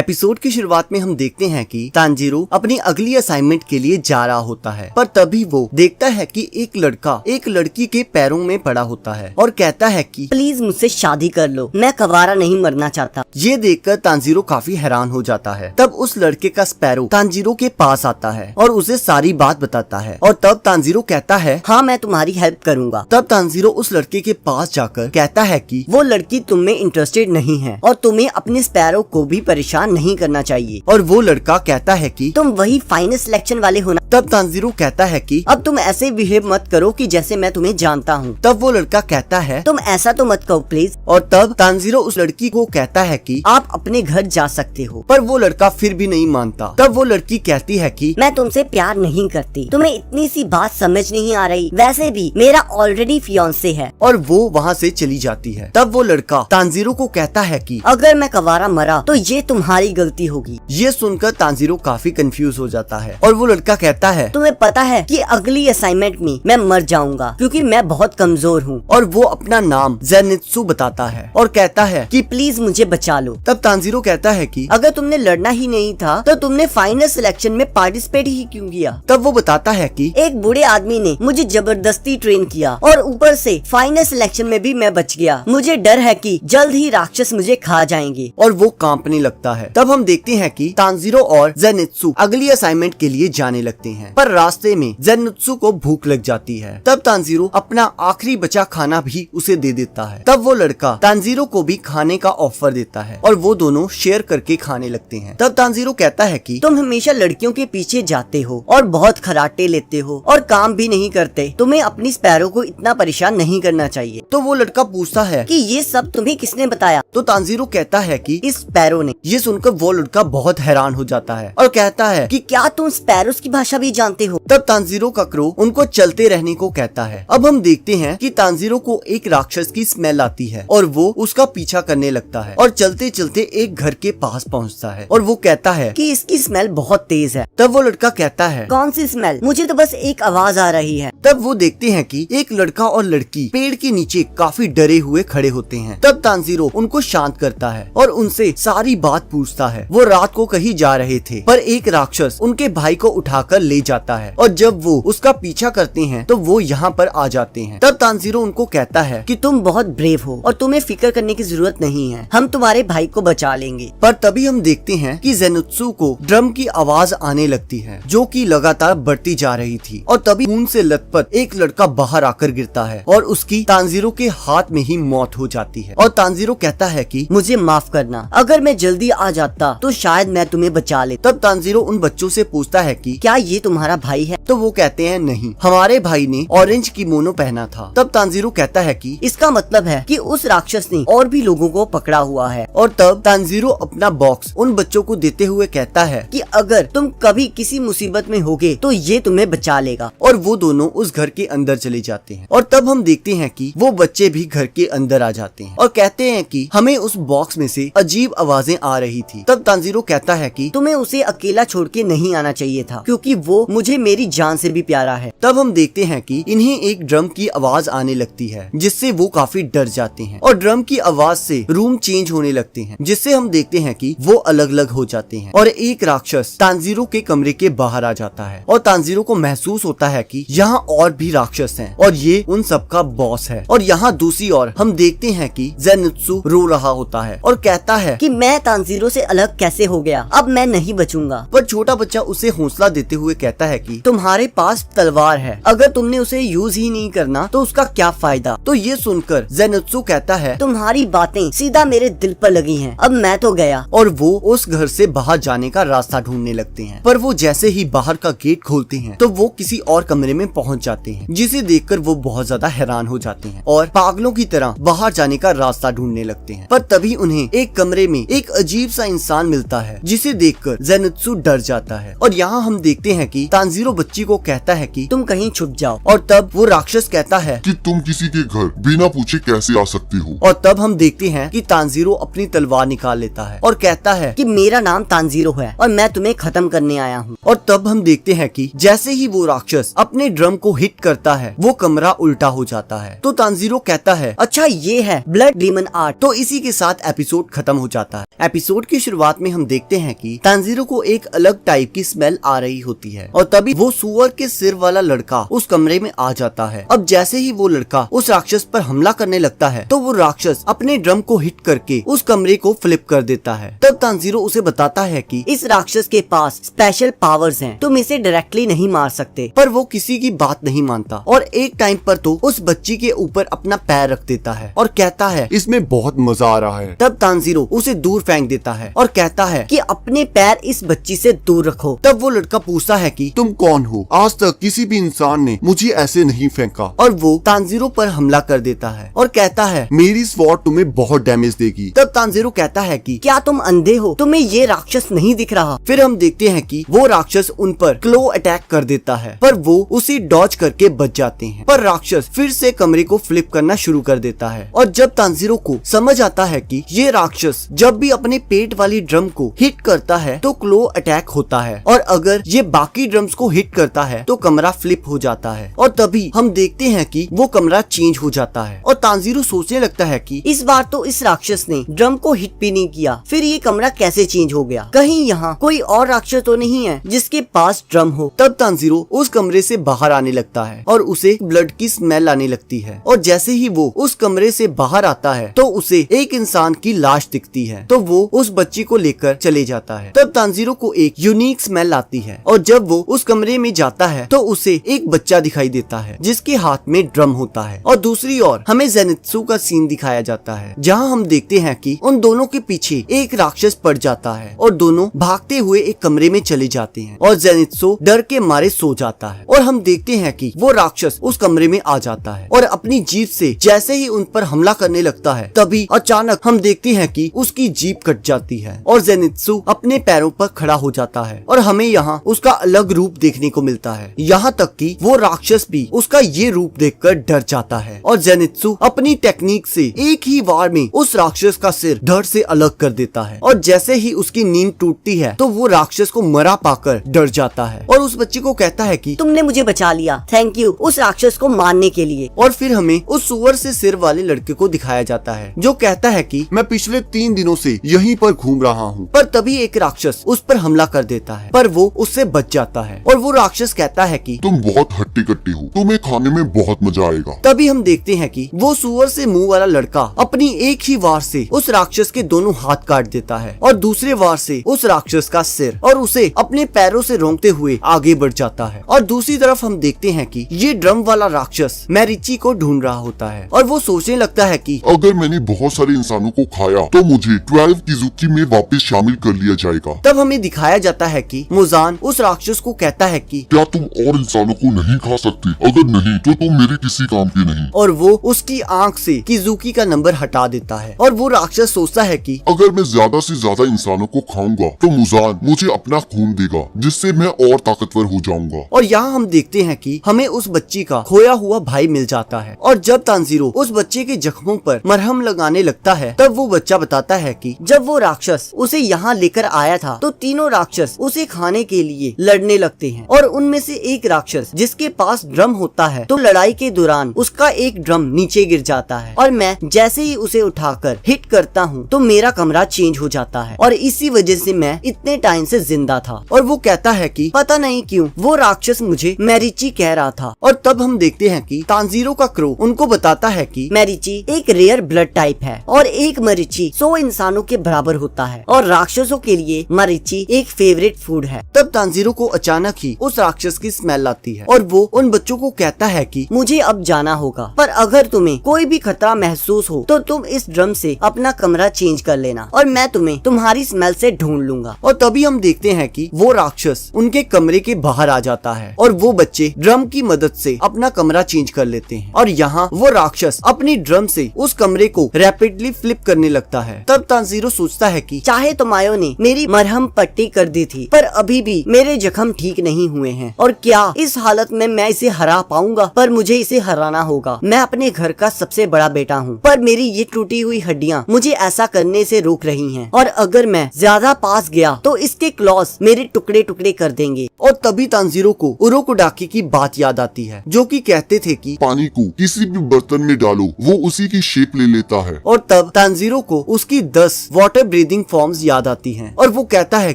A: एपिसोड की शुरुआत में हम देखते हैं कि तांजीरो अपनी अगली असाइनमेंट के लिए जा रहा होता है, पर तभी वो देखता है कि एक लड़का एक लड़की के पैरों में पड़ा होता है और कहता है कि
B: प्लीज मुझसे शादी कर लो, मैं कवारा नहीं मरना चाहता।
A: ये देखकर तांजीरो काफी हैरान हो जाता है। तब उस लड़के का स्पैरो तांजीरो के पास आता है और उसे सारी बात बताता है। और तब तांजीरो कहता है,
B: हाँ, मैं तुम्हारी हेल्प करूँगा।
A: तब तांजीरो उस लड़के के पास जाकर कहता है कि
B: वो लड़की तुम में इंटरेस्टेड नहीं है और तुम्हें अपने स्पैरो को भी परेशान नहीं करना चाहिए।
A: और वो लड़का कहता है कि
B: तुम वही फाइनल सिलेक्शन वाले हो ना।
A: तब तांजीरो कहता है कि
B: अब तुम ऐसे बिहेव मत करो कि जैसे मैं तुम्हें जानता हूँ।
A: तब वो लड़का कहता है,
B: तुम ऐसा तो मत कहो प्लीज।
A: और तब तांजीरो उस लड़की को कहता है कि
B: आप अपने घर जा सकते हो।
A: पर वो लड़का फिर भी नहीं मानता। तब वो लड़की कहती है कि
B: मैं तुमसे प्यार नहीं करती, तुम्हें इतनी सी बात समझ नहीं आ रही, वैसे भी मेरा ऑलरेडी फियांसे है।
A: और वो वहाँ से चली जाती है। तब वो लड़का तांजीरो को कहता है कि
B: अगर मैं कवारा मरा तो ये तुम्हारी गलती होगी।
A: ये सुनकर तांजीरो काफी कंफ्यूज हो जाता है और वो लड़का कहता है
B: तुम्हें पता है कि अगली असाइनमेंट में मैं मर जाऊंगा क्योंकि मैं बहुत कमजोर हूँ।
A: और वो अपना नाम ज़ेनित्सु बताता है और कहता है
B: कि प्लीज मुझे बचा लो।
A: तब तांजीरो कहता है कि
B: अगर तुमने लड़ना ही नहीं था तो तुमने फाइनल सिलेक्शन में पार्टिसिपेट ही क्यों किया।
A: तब वो बताता है कि
B: एक बूढ़े आदमी ने मुझे जबरदस्ती ट्रेन किया और ऊपर से फाइनल सिलेक्शन में भी मैं बच गया। मुझे डर है कि जल्द ही राक्षस मुझे खा जाएंगे।
A: और वो कांपने लगता है। तब हम देखते हैं कि तांजीरो और ज़ेनित्सु अगली असाइनमेंट के लिए जाने लगते हैं, पर रास्ते में ज़ेनित्सु को भूख लग जाती है। तब तांजीरो अपना आखिरी बचा खाना भी उसे दे देता है। तब वो लड़का तांजीरो को भी खाने का ऑफर देता है और वो दोनों शेयर करके खाने लगते हैं। तब तांजीरो कहता है कि
B: तुम हमेशा लड़कियों के पीछे जाते हो और बहुत खराटे लेते हो और काम भी नहीं करते। तुम्हें अपनी स्पैरो को इतना परेशान नहीं करना चाहिए।
A: तो वो लड़का पूछता है
B: कि ये सब तुम्हें किसने बताया।
A: तो तांजीरो कहता है कि
B: इस स्पैरो ने।
A: ये सुनकर वो लड़का बहुत हैरान हो जाता है और कहता है
B: कि क्या तुम स्पैरोस की भाषा भी जानते हो।
A: तब तांजीरो का क्रो उनको चलते रहने को कहता है। अब हम देखते हैं कि तांजीरो को एक राक्षस की स्मेल आती है और वो उसका पीछा करने लगता है और चलते चलते एक घर के पास पहुंचता है और वो कहता है
B: कि इसकी स्मेल बहुत तेज है।
A: तब वो लड़का कहता है
B: कौन सी स्मेल, मुझे तो बस एक आवाज आ रही है।
A: तब वो देखते हैं कि एक लड़का और लड़की पेड़ के नीचे काफी डरे हुए खड़े होते हैं। तब तांजीरो उनको शांत करता है और उनसे सारी बात पूछता है। वो रात को कहीं जा रहे थे पर एक राक्षस उनके भाई को उठाकर ले जाता है और जब वो उसका पीछा करते हैं तो वो यहाँ पर आ जाते हैं। तब तांजीरो उनको कहता है
B: कि तुम बहुत ब्रेव हो और तुम्हें फिक्र करने की जरूरत नहीं है, हम तुम्हारे भाई को बचा लेंगे।
A: पर तभी हम देखते हैं कि ज़ेनित्सु को ड्रम की आवाज आने लगती है जो कि लगातार बढ़ती जा रही थी और तभी खून से लथपथ एक लड़का बाहर आकर गिरता है और उसकी तांजीरो के हाथ में ही मौत हो जाती है। और तांजीरो कहता है कि
B: मुझे माफ करना, अगर मैं जल्दी आ जाता तो शायद मैं तुम्हें बचा ले।
A: तब तांजीरो उन बच्चों से पूछता है कि
B: क्या ये तुम्हारा भाई है।
A: तो वो कहते हैं नहीं, हमारे भाई ने ऑरेंज किमोनो पहना था। तब तांजीरो कहता है कि
B: इसका मतलब है कि उस राक्षस ने और भी लोगों को पकड़ा हुआ है।
A: और तब तांजीरो अपना बॉक्स उन बच्चों को देते हुए कहता है
B: कि अगर तुम कभी किसी मुसीबत में होगे तो ये तुम्हें बचा लेगा।
A: और वो दोनों उस घर के अंदर चले जाते हैं और तब हम देखते हैं कि वो बच्चे भी घर के अंदर आ जाते हैं और कहते हैं कि हमें उस बॉक्स में से अजीब आवाजें आ रही थी। तब तांजीरो कहता है कि
B: तुम्हें उसे अकेला छोड़ के नहीं आना चाहिए था क्योंकि वो मुझे मेरी जान से भी प्यारा है।
A: तब हम देखते हैं कि इन्हें एक ड्रम की आवाज आने लगती है जिससे वो काफी डर जाते हैं और ड्रम की आवाज से रूम चेंज होने लगते हैं जिससे हम देखते हैं कि वो अलग अलग हो जाते हैं और एक राक्षस तांजीरो के कमरे के बाहर आ जाता है और तांजीरो को महसूस होता है कि यहाँ और भी राक्षस हैं और ये उन सबका बॉस है। और यहाँ दूसरी ओर हम देखते हैं कि ज़ेनित्सु रो रहा होता है और कहता है
B: कि मैं तांजीरो से अलग कैसे हो गया, अब मैं नहीं बचूंगा।
A: पर छोटा बच्चा उसे हौसला देते हुए कहता है कि
B: तुम्हारे पास तलवार है, अगर तुमने उसे यूज ही नहीं करना तो उसका क्या फायदा।
A: तो ये सुनकर ज़ेनित्सु कहता है
B: तुम्हारी बातें सीधा मेरे दिल पर लगी हैं, अब मैं तो गया।
A: और वो उस घर से बाहर जाने का रास्ता ढूंढने लगते हैं। पर वो जैसे ही बाहर का गेट खोलते हैं तो वो किसी और कमरे में पहुंच जाते हैं जिसे देखकर वो बहुत ज्यादा हैरान हो जाते हैं और पागलों की तरह बाहर जाने का रास्ता ढूंढने लगते हैं। पर तभी उन्हें एक कमरे में एक अजीब सा इंसान मिलता है जिसे देखकर ज़ेनित्सु डर जाता है। और यहाँ हम देखते हैं कि तांजीरो बच्ची को कहता है कि
B: तुम कहीं छुप जाओ।
A: और तब वो राक्षस कहता है
D: कि तुम किसी के घर बिना पूछे कैसे आ सकते हो।
A: और तब हम देखते हैं कि तांजीरो अपनी तलवार निकाल लेता है और कहता है
B: कि मेरा नाम तांजीरो है और मैं तुम्हें खत्म करने आया हूँ।
A: और तब हम देखते हैं कि जैसे ही वो राक्षस अपने ड्रम को हिट करता है वो कमरा उल्टा हो जाता है। तो तांजीरो कहता है
B: अच्छा ये है ब्लड डीमन आर्ट।
A: तो इसी के साथ एपिसोड खत्म हो जाता है। एपिसोड की शुरुआत में हम देखते हैं कि तांजीरो को एक अलग टाइप की स्मेल आ रही होती है और तभी वो सुअर के सिर वाला लड़का उस कमरे में आ जाता है। अब जैसे ही वो लड़का उस राक्षस पर हमला करने लगता है तो वो राक्षस अपने ड्रम को हिट करके उस कमरे को फ्लिप कर देता है। तब तांजीरो उसे बताता है कि
B: इस राक्षस के पास स्पेशल पावर्स हैं, तुम इसे डायरेक्टली नहीं मार सकते।
A: पर वो किसी की बात नहीं मानता और एक टाइम पर तो उस बच्ची के ऊपर अपना पैर रख देता है और कहता है
C: इसमें बहुत मजा आ रहा है।
A: तब तांजीरो उसे दूर फेंक देता है और कहता है
B: कि अपने पैर इस बच्ची से दूर रखो।
A: तब वो लड़का पूछता है कि
C: तुम कौन हो? आज तक किसी भी इंसान ने मुझे ऐसे नहीं फेंका।
A: और वो तांजीरो पर हमला कर देता है और कहता है
C: मेरी स्वॉर्ड तुम्हें बहुत डैमेज देगी।
A: तब तांजीरो कहता है कि
B: क्या तुम अंधे हो, तुम्हें ये राक्षस नहीं दिख रहा।
A: फिर हम देखते हैं कि वो राक्षस उन पर क्लो अटैक कर देता है पर वो उसी डॉज करके बच जाते हैं। पर राक्षस फिर से कमरे को फ्लिप फ्लिप करना शुरू कर देता है। और जब तांजीरो को समझ आता है कि ये राक्षस जब भी अपने पेट वाली ड्रम को हिट करता है तो क्लो अटैक होता है, और अगर ये बाकी ड्रम्स को हिट करता है तो कमरा फ्लिप हो जाता है। और तभी हम देखते हैं कि वो कमरा चेंज हो जाता है और तांजीरो सोचने लगता है कि
B: इस बार तो इस राक्षस ने ड्रम को हिट भी नहीं किया, फिर ये कमरा कैसे चेंज हो गया? कहीं यहाँ कोई और राक्षस तो नहीं है जिसके पास ड्रम हो?
A: तब तांजीरो उस कमरे से बाहर आने लगता है और उसे ब्लड की स्मेल आने लगती है। और जैसे ही वो उस कमरे से बाहर आता है तो उसे एक इंसान की लाश दिखती है, तो वो उस बच्ची को लेकर चले जाता है। तब तांजीरो को एक यूनिक स्मेल आती है और जब वो उस कमरे में जाता है तो उसे एक बच्चा दिखाई देता है जिसके हाथ में ड्रम होता है। और दूसरी ओर हमें जेनित्सु का सीन दिखाया जाता है जहाँ हम देखते हैं कि उन दोनों के पीछे एक राक्षस पड़ जाता है और दोनों भागते हुए एक कमरे में चले जाते हैं और जेनित्सु डर के मारे सो जाता है। और हम देखते हैं कि वो राक्षस उस कमरे में आ जाता है और अपनी जीप से जैसे ही उन पर हमला करने लगता है तभी अचानक हम देखते हैं कि उसकी जीप कट जाती है और जेनित्सु अपने पैरों पर खड़ा हो जाता है और हमें यहाँ उसका अलग रूप देखने को मिलता है। यहाँ तक कि वो राक्षस भी उसका ये रूप देखकर डर जाता है और जेनित्सु अपनी टेक्निक से एक ही वार में उस राक्षस का सिर धड़ से अलग कर देता है। और जैसे ही उसकी नींद टूटती है तो वो राक्षस को मरा पाकर डर जाता है और उस बच्ची को कहता है कि
B: तुमने मुझे बचा लिया, थैंक यू उस राक्षस को मारने के लिए।
A: और फिर हमें उस सुअर से सिर वाले लड़के को दिखाया जाता है जो कहता है कि
C: मैं पिछले 3 दिनों से यहीं पर घूम रहा हूँ।
A: पर तभी एक राक्षस उस पर हमला कर देता है पर वो उससे बच जाता है और वो राक्षस कहता है कि
D: तुम बहुत हट्टी कट्टी हो, तुम्हें खाने में बहुत मजा आएगा।
A: तभी हम देखते हैं कि वो सुअर से मुंह वाला लड़का अपनी एक ही वार से उस राक्षस के दोनों हाथ काट देता है और दूसरे वार से उस राक्षस का सिर, और उसे अपने पैरों से रोंगते हुए आगे बढ़ जाता है। और दूसरी तरफ हम देखते हैं कि ये ड्रम वाला राक्षस मैरिची को ढूंढ रहा होता है और वो सोचने लगता है कि
D: अगर मैंने बहुत सारे इंसानों को खाया तो मुझे 12 किजुकी में वापस शामिल कर लिया जाएगा।
A: तब हमें दिखाया जाता है कि मुजान उस राक्षस को कहता है कि
D: क्या तुम और इंसानों को नहीं खा सकते? अगर नहीं तो तुम मेरे किसी काम के नहीं।
A: और वो उसकी आंख से किजुकी का नंबर हटा देता है और वो राक्षस सोचता है कि
D: अगर मैं ज्यादा से ज्यादा इंसानों को खाऊंगा तो मुजान मुझे अपना खून देगा जिससे मैं और ताकतवर हो जाऊंगा।
A: और यहाँ हम देखते हैं कि हमें उस बच्ची का खोया हुआ भाई मिल जाता है और जब तांजीरो उस बच्चे के जख्मों पर मरहम लगाने लगता है तब वो बच्चा बताता है कि
B: जब वो राक्षस उसे यहाँ लेकर आया था तो तीनों राक्षस उसे खाने के लिए लड़ने लगते हैं और उनमें से एक राक्षस जिसके पास ड्रम होता है तो लड़ाई के दौरान उसका एक ड्रम नीचे गिर जाता है और मैं जैसे ही उसे उठाकर हिट करता हूँ तो मेरा कमरा चेंज हो जाता है और इसी वजह से मैं इतने टाइम से जिंदा था। और वो कहता है कि पता नहीं क्यों वो राक्षस मुझे मैरिची कह रहा था।
A: और तब हम देखते हैं कि तांजीरो का क्रो उनको बताता है कि
B: मैरिची एक रेयर ब्लड टाइप है और एक मरीची 100 इंसानों के बराबर होता है और राक्षसों के लिए मरीची एक फेवरेट फूड है।
A: तब तांजीरो को अचानक ही उस राक्षस की स्मेल आती है और वो उन बच्चों को कहता है कि
B: मुझे अब जाना होगा, पर अगर तुम्हें कोई भी खतरा महसूस हो तो तुम इस ड्रम से अपना कमरा चेंज कर लेना और मैं तुम्हें तुम्हारी स्मेल से ढूंढ लूंगा।
A: और तभी हम देखते हैं कि वो राक्षस उनके कमरे के बाहर आ जाता है और वो बच्चे ड्रम की मदद से अपना कमरा चेंज कर लेते हैं और यहाँ वो राक्षस अपनी ड्रम से उस कमरे को रैपिडली फ्लिप करने लगता है। तब तांजीरो सोचता है कि
B: चाहे तुमायो ने मेरी मरहम पट्टी कर दी थी पर अभी भी मेरे जख्म ठीक नहीं हुए हैं और क्या इस हालत में मैं इसे हरा पाऊंगा? पर मुझे इसे हराना होगा। मैं अपने घर का सबसे बड़ा बेटा हूँ पर मेरी ये टूटी हुई हड्डियाँ मुझे ऐसा करने से रोक रही हैं और अगर मैं ज्यादा पास गया तो इसके क्लॉस मेरे टुकड़े टुकड़े कर देंगे।
A: और तभी तांजीरो को उरोकोडाकी की बात याद आती है जो कि कहते थे कि
D: पानी को किसी भी बर्तन में डालो वो उसी की शेप ले लेता है।
A: और तब तांजीरो को उसकी 10 वाटर ब्रीदिंग फॉर्म्स याद आती हैं और वो कहता है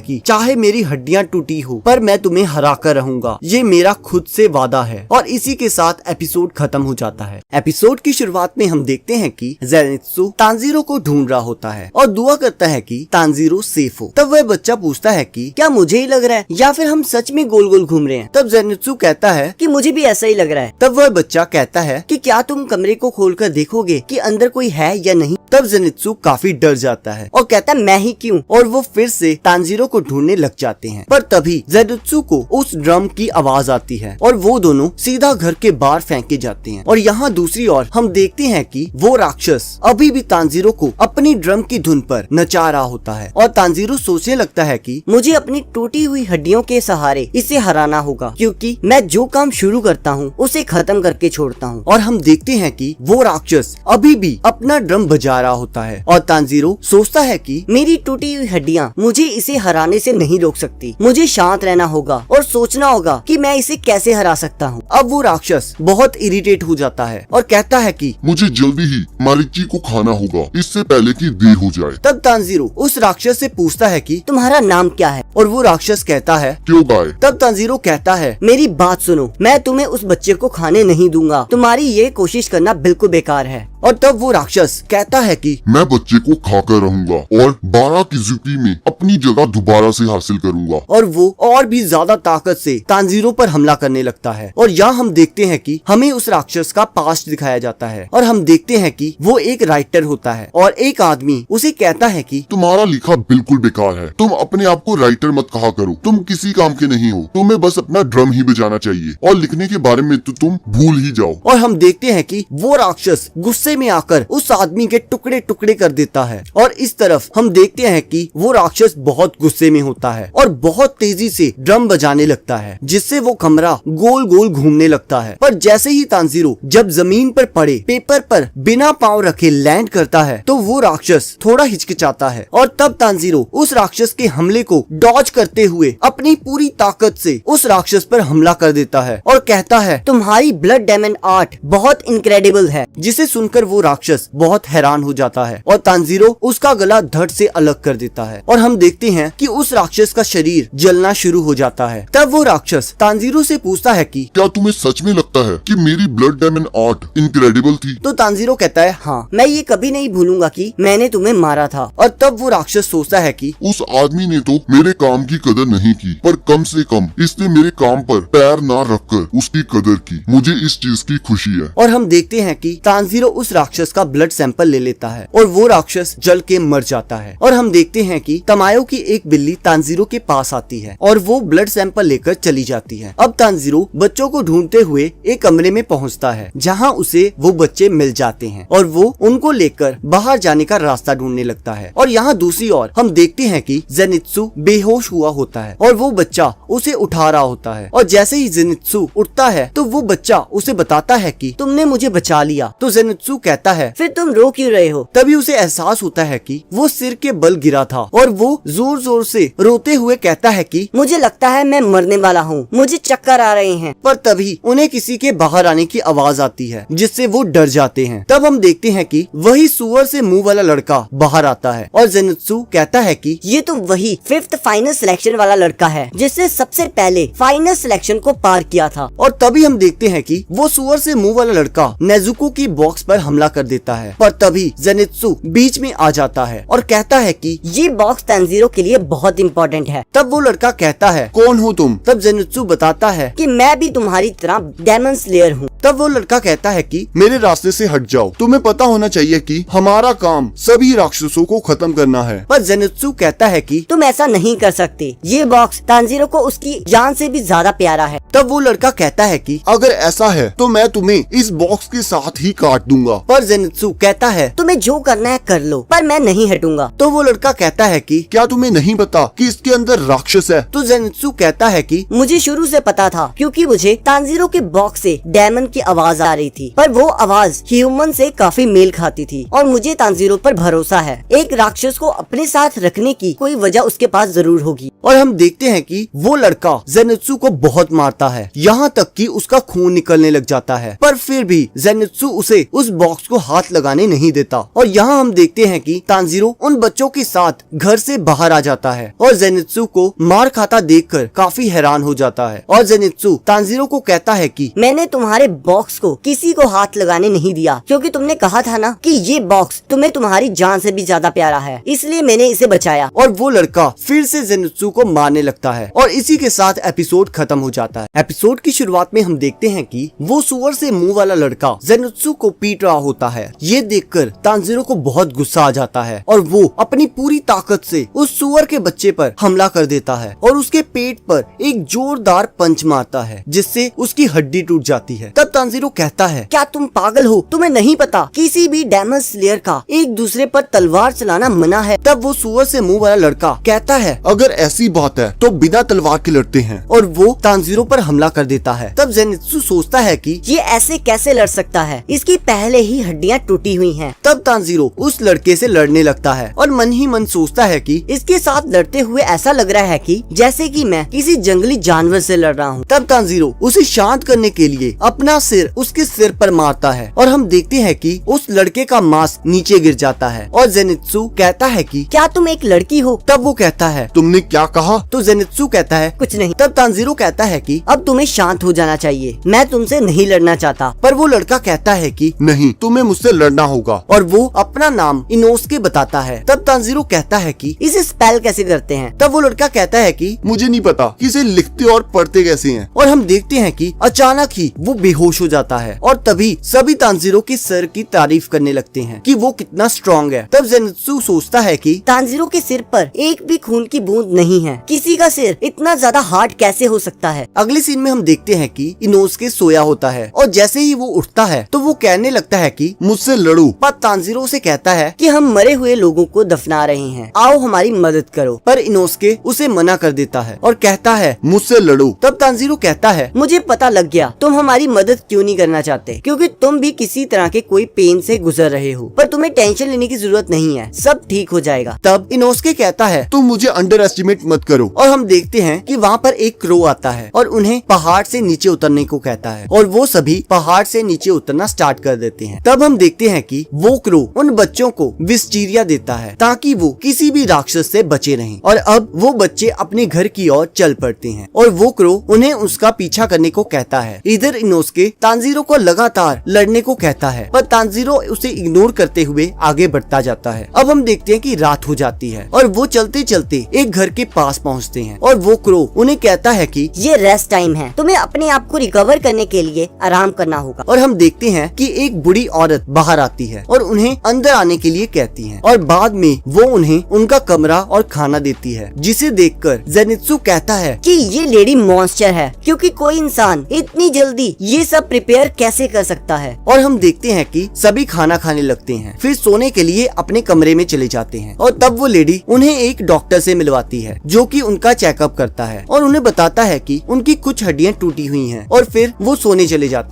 A: कि चाहे मेरी हड्डियां टूटी हो पर मैं तुम्हें हरा कर रहूंगा, ये मेरा खुद से वादा है। और इसी के साथ एपिसोड खत्म हो जाता है। एपिसोड की शुरुआत में हम देखते हैं कि जेनित्सु तांजीरो को ढूंढ रहा होता है और दुआ करता है कि तांजीरो सेफ हो। तब वह बच्चा पूछता है कि
B: क्या मुझे ही लग रहा है या फिर हम सच में गोल गोल घूम रहे हैं?
A: तब जेनित्सु कहता है
B: कि मुझे भी ऐसा ही लग रहा है।
A: तब वह बच्चा कहता है
B: कि क्या तुम कमरे को खोलकर देखोगे कि अंदर कोई है या नहीं?
A: तब जेनित्सु काफी डर जाता है
B: और कहता है मैं ही क्यों?
A: और वो फिर से तांजीरो को ढूंढने लग जाते हैं। पर तभी जेनित्सु को उस ड्रम की आवाज आती है और वो दोनों सीधा घर के बाहर फेंके जाते हैं। और यहाँ दूसरी ओर हम देखते हैं कि वो राक्षस अभी भी तांजीरो को अपनी ड्रम की धुन पर नचा रहा होता है और तांजीरो सोचने लगता है कि
B: मुझे अपनी टूटी हुई हड्डियों के सहारे इसे हराना होगा क्योंकि मैं जो काम शुरू करता हूँ उसे खत्म करके छोड़ता हूँ।
A: और हम देखते हैं कि वो राक्षस अभी भी अपना ड्रम बजा रहा होता है और तांजीरो सोचता है कि
B: मेरी टूटी हुई हड्डियाँ मुझे इसे हराने से नहीं रोक सकती। मुझे शांत रहना होगा और सोचना होगा कि मैं इसे कैसे हरा सकता हूँ।
A: अब वो राक्षस बहुत इरिटेट हो जाता है और कहता है कि
D: मुझे जल्दी ही मारीची को खाना होगा, इससे पहले कि देर हो जाए।
A: तब तांजीरो उस राक्षस से पूछता है कि
B: तुम्हारा नाम क्या है?
A: और वो राक्षस कहता है
D: क्यों गाय?
A: तब तांजीरो कहता है
B: मेरी बात सुनो, मैं तुम्हें उस बच्चे को खाने नहीं दूंगा। तुम्हारी ये कोशिश करना बिल्कुल बेकार है।
A: और तब वो राक्षस कहता है कि
D: मैं बच्चे को खाकर रहूंगा और 12 की जिंदगी में अपनी जगह दोबारा से हासिल करूंगा।
A: और वो और भी ज्यादा ताकत से तांजीरो पर हमला करने लगता है। और यहाँ हम देखते हैं कि हमें उस राक्षस का पास्ट दिखाया जाता है और हम देखते हैं कि वो एक राइटर होता है और एक आदमी उसे कहता है कि
D: तुम्हारा लिखा बिल्कुल बेकार है, तुम अपने आप को राइटर मत कहा करो, तुम किसी काम के नहीं हो, तुम्हें बस अपना ड्रम ही बजाना चाहिए और लिखने के बारे में तो तुम भूल ही जाओ।
A: और हम देखते हैं कि वो राक्षस गुस्से में आकर उस आदमी के टुकड़े टुकड़े कर देता है। और इस तरफ हम देखते हैं कि वो राक्षस बहुत गुस्से में होता है और बहुत तेजी से ड्रम बजाने लगता है, जिससे वो कमरा गोल गोल घूमने लगता है। पर जैसे ही तांजीरो जब जमीन पर पड़े पेपर पर बिना पांव रखे लैंड करता है तो वो राक्षस थोड़ा हिचकिचाता है और तब तांजीरो उस राक्षस के हमले को डॉज करते हुए अपनी पूरी ताकत से उस राक्षस पर हमला कर देता है और कहता है
B: तुम्हारी ब्लड डायमंड आर्ट बहुत इनक्रेडिबल है।
A: जिसे सुनकर वो राक्षस बहुत हैरान हो जाता है और तांजीरो उसका गला धड़ से अलग कर देता है। और हम देखते हैं कि उस राक्षस का शरीर जलना शुरू हो जाता है। तब वो राक्षस तांजीरो से पूछता है कि
D: क्या तुम्हें सच में लगता है कि मेरी ब्लड डायमंड आर्ट इनक्रेडिबल थी?
A: तो तांजीरो कहता है हाँ,
B: मैं ये कभी नहीं भूलूंगा कि मैंने तुम्हें मारा था।
A: और तब वो राक्षस सोचता है कि
D: उस आदमी ने तो मेरे काम की कदर नहीं की, पर कम से कम इसने मेरे काम पर पैर ना रखकर उसकी कदर की। मुझे इस चीज की खुशी है।
A: और हम देखते हैं कि तांजीरो उस राक्षस का ब्लड सैंपल ले लेता है और वो राक्षस जल के मर जाता है। और हम देखते हैं कि तमायो की एक बिल्ली तांजीरो के पास आती है और वो ब्लड सैंपल लेकर चली जाती है। अब तांजीरो बच्चों को ढूंढते हुए एक कमरे में पहुंचता है जहां उसे वो बच्चे मिल जाते हैं और वो उनको लेकर बाहर जाने का रास्ता ढूंढने लगता है। और यहाँ दूसरी ओर हम देखते हैं कि जेनित्सु बेहोश हुआ होता है और वो बच्चा उसे उठा रहा होता है। और जैसे ही जेनित्सु उठता है तो वो बच्चा उसे बताता है कि
B: तुमने मुझे बचा लिया।
A: तो जेनित्सु कहता है
B: फिर तुम रो क्यों रहे हो?
A: तभी उसे एहसास होता है कि वो सिर के बल गिरा था और वो जोर जोर से रोते हुए कहता है कि
B: मुझे लगता है मैं मरने वाला हूँ, मुझे चक्कर आ रहे हैं।
A: पर तभी उन्हें किसी के बाहर आने की आवाज आती है जिससे वो डर जाते हैं। तब हम देखते हैं कि वही सुअर से मुंह वाला लड़का बाहर आता है और जेनित्सु कहता है कि
B: ये तो वही 5th फाइनल सिलेक्शन वाला लड़का है जिसने सबसे पहले फाइनल सिलेक्शन को पार किया था।
A: और तभी हम देखते हैं कि वो सुअर से मुंह वाला लड़का नेजुको की बॉक्स पर हमला कर देता है। पर तभी जेनित्सु बीच में आ जाता है और कहता है कि
B: ये बॉक्स तांजीरो के लिए बहुत इम्पोर्टेंट है।
A: तब वो लड़का कहता है
C: कौन हो तुम?
A: तब जेनित्सु बताता है
B: कि मैं भी तुम्हारी तरह डेमन स्लेयर हूँ।
A: तब वो लड़का कहता है कि
C: मेरे रास्ते से हट जाओ। तुम्हें पता होना चाहिए कि हमारा काम सभी राक्षसों को खत्म करना है।
A: पर जेनित्सु कहता है कि
B: तुम ऐसा नहीं कर सकते, ये बॉक्स तांजीरो को उसकी जान से भी ज्यादा प्यारा है।
A: तब वो लड़का कहता है कि
C: अगर ऐसा है तो मैं तुम्हें इस बॉक्स के साथ ही काट दूंगा।
A: पर जेनित्सु कहता है
B: तुम्हें जो करना है कर लो, पर मैं नहीं हटूंगा।
A: तो वो लड़का कहता है कि
C: क्या तुम्हें नहीं पता कि इसके अंदर राक्षस है?
A: तो जेनित्सु कहता है कि
B: मुझे शुरू से पता था, क्योंकि मुझे तांजीरो के बॉक्स से डेमन की आवाज आ रही थी, पर वो आवाज ह्यूमन से काफी मेल खाती थी और मुझे तांजीरो पर भरोसा है। एक राक्षस को अपने साथ रखने की कोई वजह उसके पास जरूर होगी।
A: और हम देखते हैं कि वो लड़का जेनित्सु को बहुत मारता है, यहाँ तक कि उसका खून निकलने लग जाता है। पर फिर भी जेनित्सु उसे उस बॉक्स को हाथ लगाने नहीं देता। और यहाँ हम देखते हैं कि तांजीरो उन बच्चों के साथ घर से बाहर आ जाता है और जेनित्सु को मार खाता देखकर काफी हैरान हो जाता है। और जेनित्सु तांजीरो को कहता है कि
B: मैंने तुम्हारे बॉक्स को किसी को हाथ लगाने नहीं दिया, क्योंकि तुमने कहा था ना कि ये बॉक्स तुम्हें तुम्हारी जान से भी ज्यादा प्यारा है, इसलिए मैंने इसे बचाया।
A: और वो लड़का फिर से जेनित्सु को मारने लगता है और इसी के साथ एपिसोड खत्म हो जाता है। एपिसोड की शुरुआत में हम देखते हैं कि वो सुअर से मुंह वाला लड़का जेनित्सु को पीट रहा होता है। ये देखकर तांजीरो को बहुत गुस्सा आ जाता है और वो अपनी पूरी ताकत से उस सुअर के बच्चे पर हमला कर देता है और उसके पेट पर एक जोरदार पंच मारता है जिससे उसकी हड्डी टूट जाती है। तब तानजीरो कहता है,
B: क्या तुम पागल हो? तुम्हें नहीं पता किसी भी डेमन स्लेयर का एक दूसरे पर तलवार चलाना मना है।
A: तब वो सुअर से मुंह वाला लड़का कहता है,
C: अगर ऐसी बात है तो बिना तलवार के लड़ते हैं।
A: और वो तानजीरो पर हमला कर देता है। तब जेनित्सु सोचता है कि
B: ये ऐसे कैसे लड़ सकता है, इसकी पहले ही हड्डियां टूटी हुई हैं।
A: तब तानजीरो उस लड़के से लड़ने लगता है और मन ही मन सोचता है कि
B: इसके साथ लड़ते हुए ऐसा लग रहा है कि जैसे कि मैं किसी जंगली जानवर से लड़ रहा हूँ।
A: तब तानजीरो उसे शांत करने के लिए अपना सिर उसके सिर पर मारता है और हम देखते हैं कि उस लड़के का मांस नीचे गिर जाता है। और जेनित्सु कहता है कि
B: क्या तुम एक लड़की हो?
A: तब वो कहता है,
C: तुमने क्या कहा?
A: तो जेनित्सु कहता है,
B: कुछ नहीं।
A: तब तानजीरो कहता है कि
B: अब तुम्हें शांत हो जाना चाहिए, मैं तुमसे नहीं लड़ना चाहता।
A: पर वो लड़का कहता है कि
C: नहीं, तुम्हें मुझसे लड़ना होगा।
A: और वो अपना नाम इनोस्के बताता है। तब तानजीरो कहता है कि
B: इसे स्पेल कैसे करते हैं?
A: तब वो लड़का कहता है कि
C: मुझे नहीं पता कि इसे लिखते और पढ़ते कैसे हैं।
A: और हम देखते हैं कि अचानक ही वो बेहोश हो जाता है और तभी सभी तानजीरो के सर की तारीफ करने लगते हैं कि वो कितना स्ट्रॉन्ग है। तब जेनित्सु सोचता है कि
B: तानजीरो के सिर पर एक भी खून की बूंद नहीं है। किसी का सिर इतना ज्यादा हार्ड कैसे हो सकता है?
A: अगले सीन में हम देखते हैं कि इनोस्के सोया होता है और जैसे ही वो उठता है तो वो कहने लगता है कि
C: मुझसे लड़ो।
A: पर तानजीरो से कहता है
B: कि हम मरे हुए लोगों को दफना रहे हैं, आओ हमारी मदद करो।
A: पर इनोस्के उसे मना कर देता है और कहता है,
C: मुझसे लड़ो।
A: तब तानजीरो कहता है,
B: मुझे पता लग गया तुम हमारी मदद क्यों नहीं करना चाहते, क्योंकि तुम भी किसी तरह के कोई पेन से गुजर रहे हो। पर तुम्हें टेंशन लेने की जरूरत नहीं है, सब ठीक हो जाएगा।
A: तब इनोस्के कहता है,
C: तुम मुझे अंडर एस्टिमेट मत करो।
A: और हम देखते हैं कि वहाँ पर एक क्रो आता है और उन्हें पहाड़ से नीचे उतरने को कहता है और वो सभी पहाड़ से नीचे उतरना स्टार्ट कर देते हैं। तब हम देखते हैं कि वो क्रो उन बच्चों को विस्टीरिया देता है ताकि वो किसी भी राक्षस से बचे रहें। और अब वो बच्चे अपने घर की ओर चल पड़ते हैं और वो क्रो उन्हें उसका पीछा करने को कहता है। इधर इनोस्के तानजीरो को लगातार लड़ने को कहता है पर तानजीरो उसे इग्नोर करते हुए आगे बढ़ता जाता है। अब हम देखते हैं कि रात हो जाती है और वो चलते चलते एक घर के पास पहुँचते हैं और वो क्रो उन्हें कहता है कि
B: ये रेस्ट टाइम है, तुम्हें अपने आप को रिकवर करने के लिए आराम करना होगा।
A: और हम देखते हैं कि एक बूढ़ी औरत बाहर आती है और उन्हें अंदर आने के लिए कहती है और बाद में वो उन्हें उनका कमरा और खाना देती है, जिसे देखकर जेनित्सु कहता है
B: कि ये लेडी मॉन्स्टर है, क्योंकि कोई इंसान इतनी जल्दी ये सब प्रिपेयर कैसे कर सकता है।
A: और हम देखते हैं कि सभी खाना खाने लगते हैं, फिर सोने के लिए अपने कमरे में चले जाते हैं। और तब वो लेडी उन्हें एक डॉक्टर से मिलवाती है जो कि उनका चेकअप करता है और उन्हें बताता है कि उनकी कुछ हड्डियां टूटी हुई हैं और फिर वो सोने चले जाते हैं।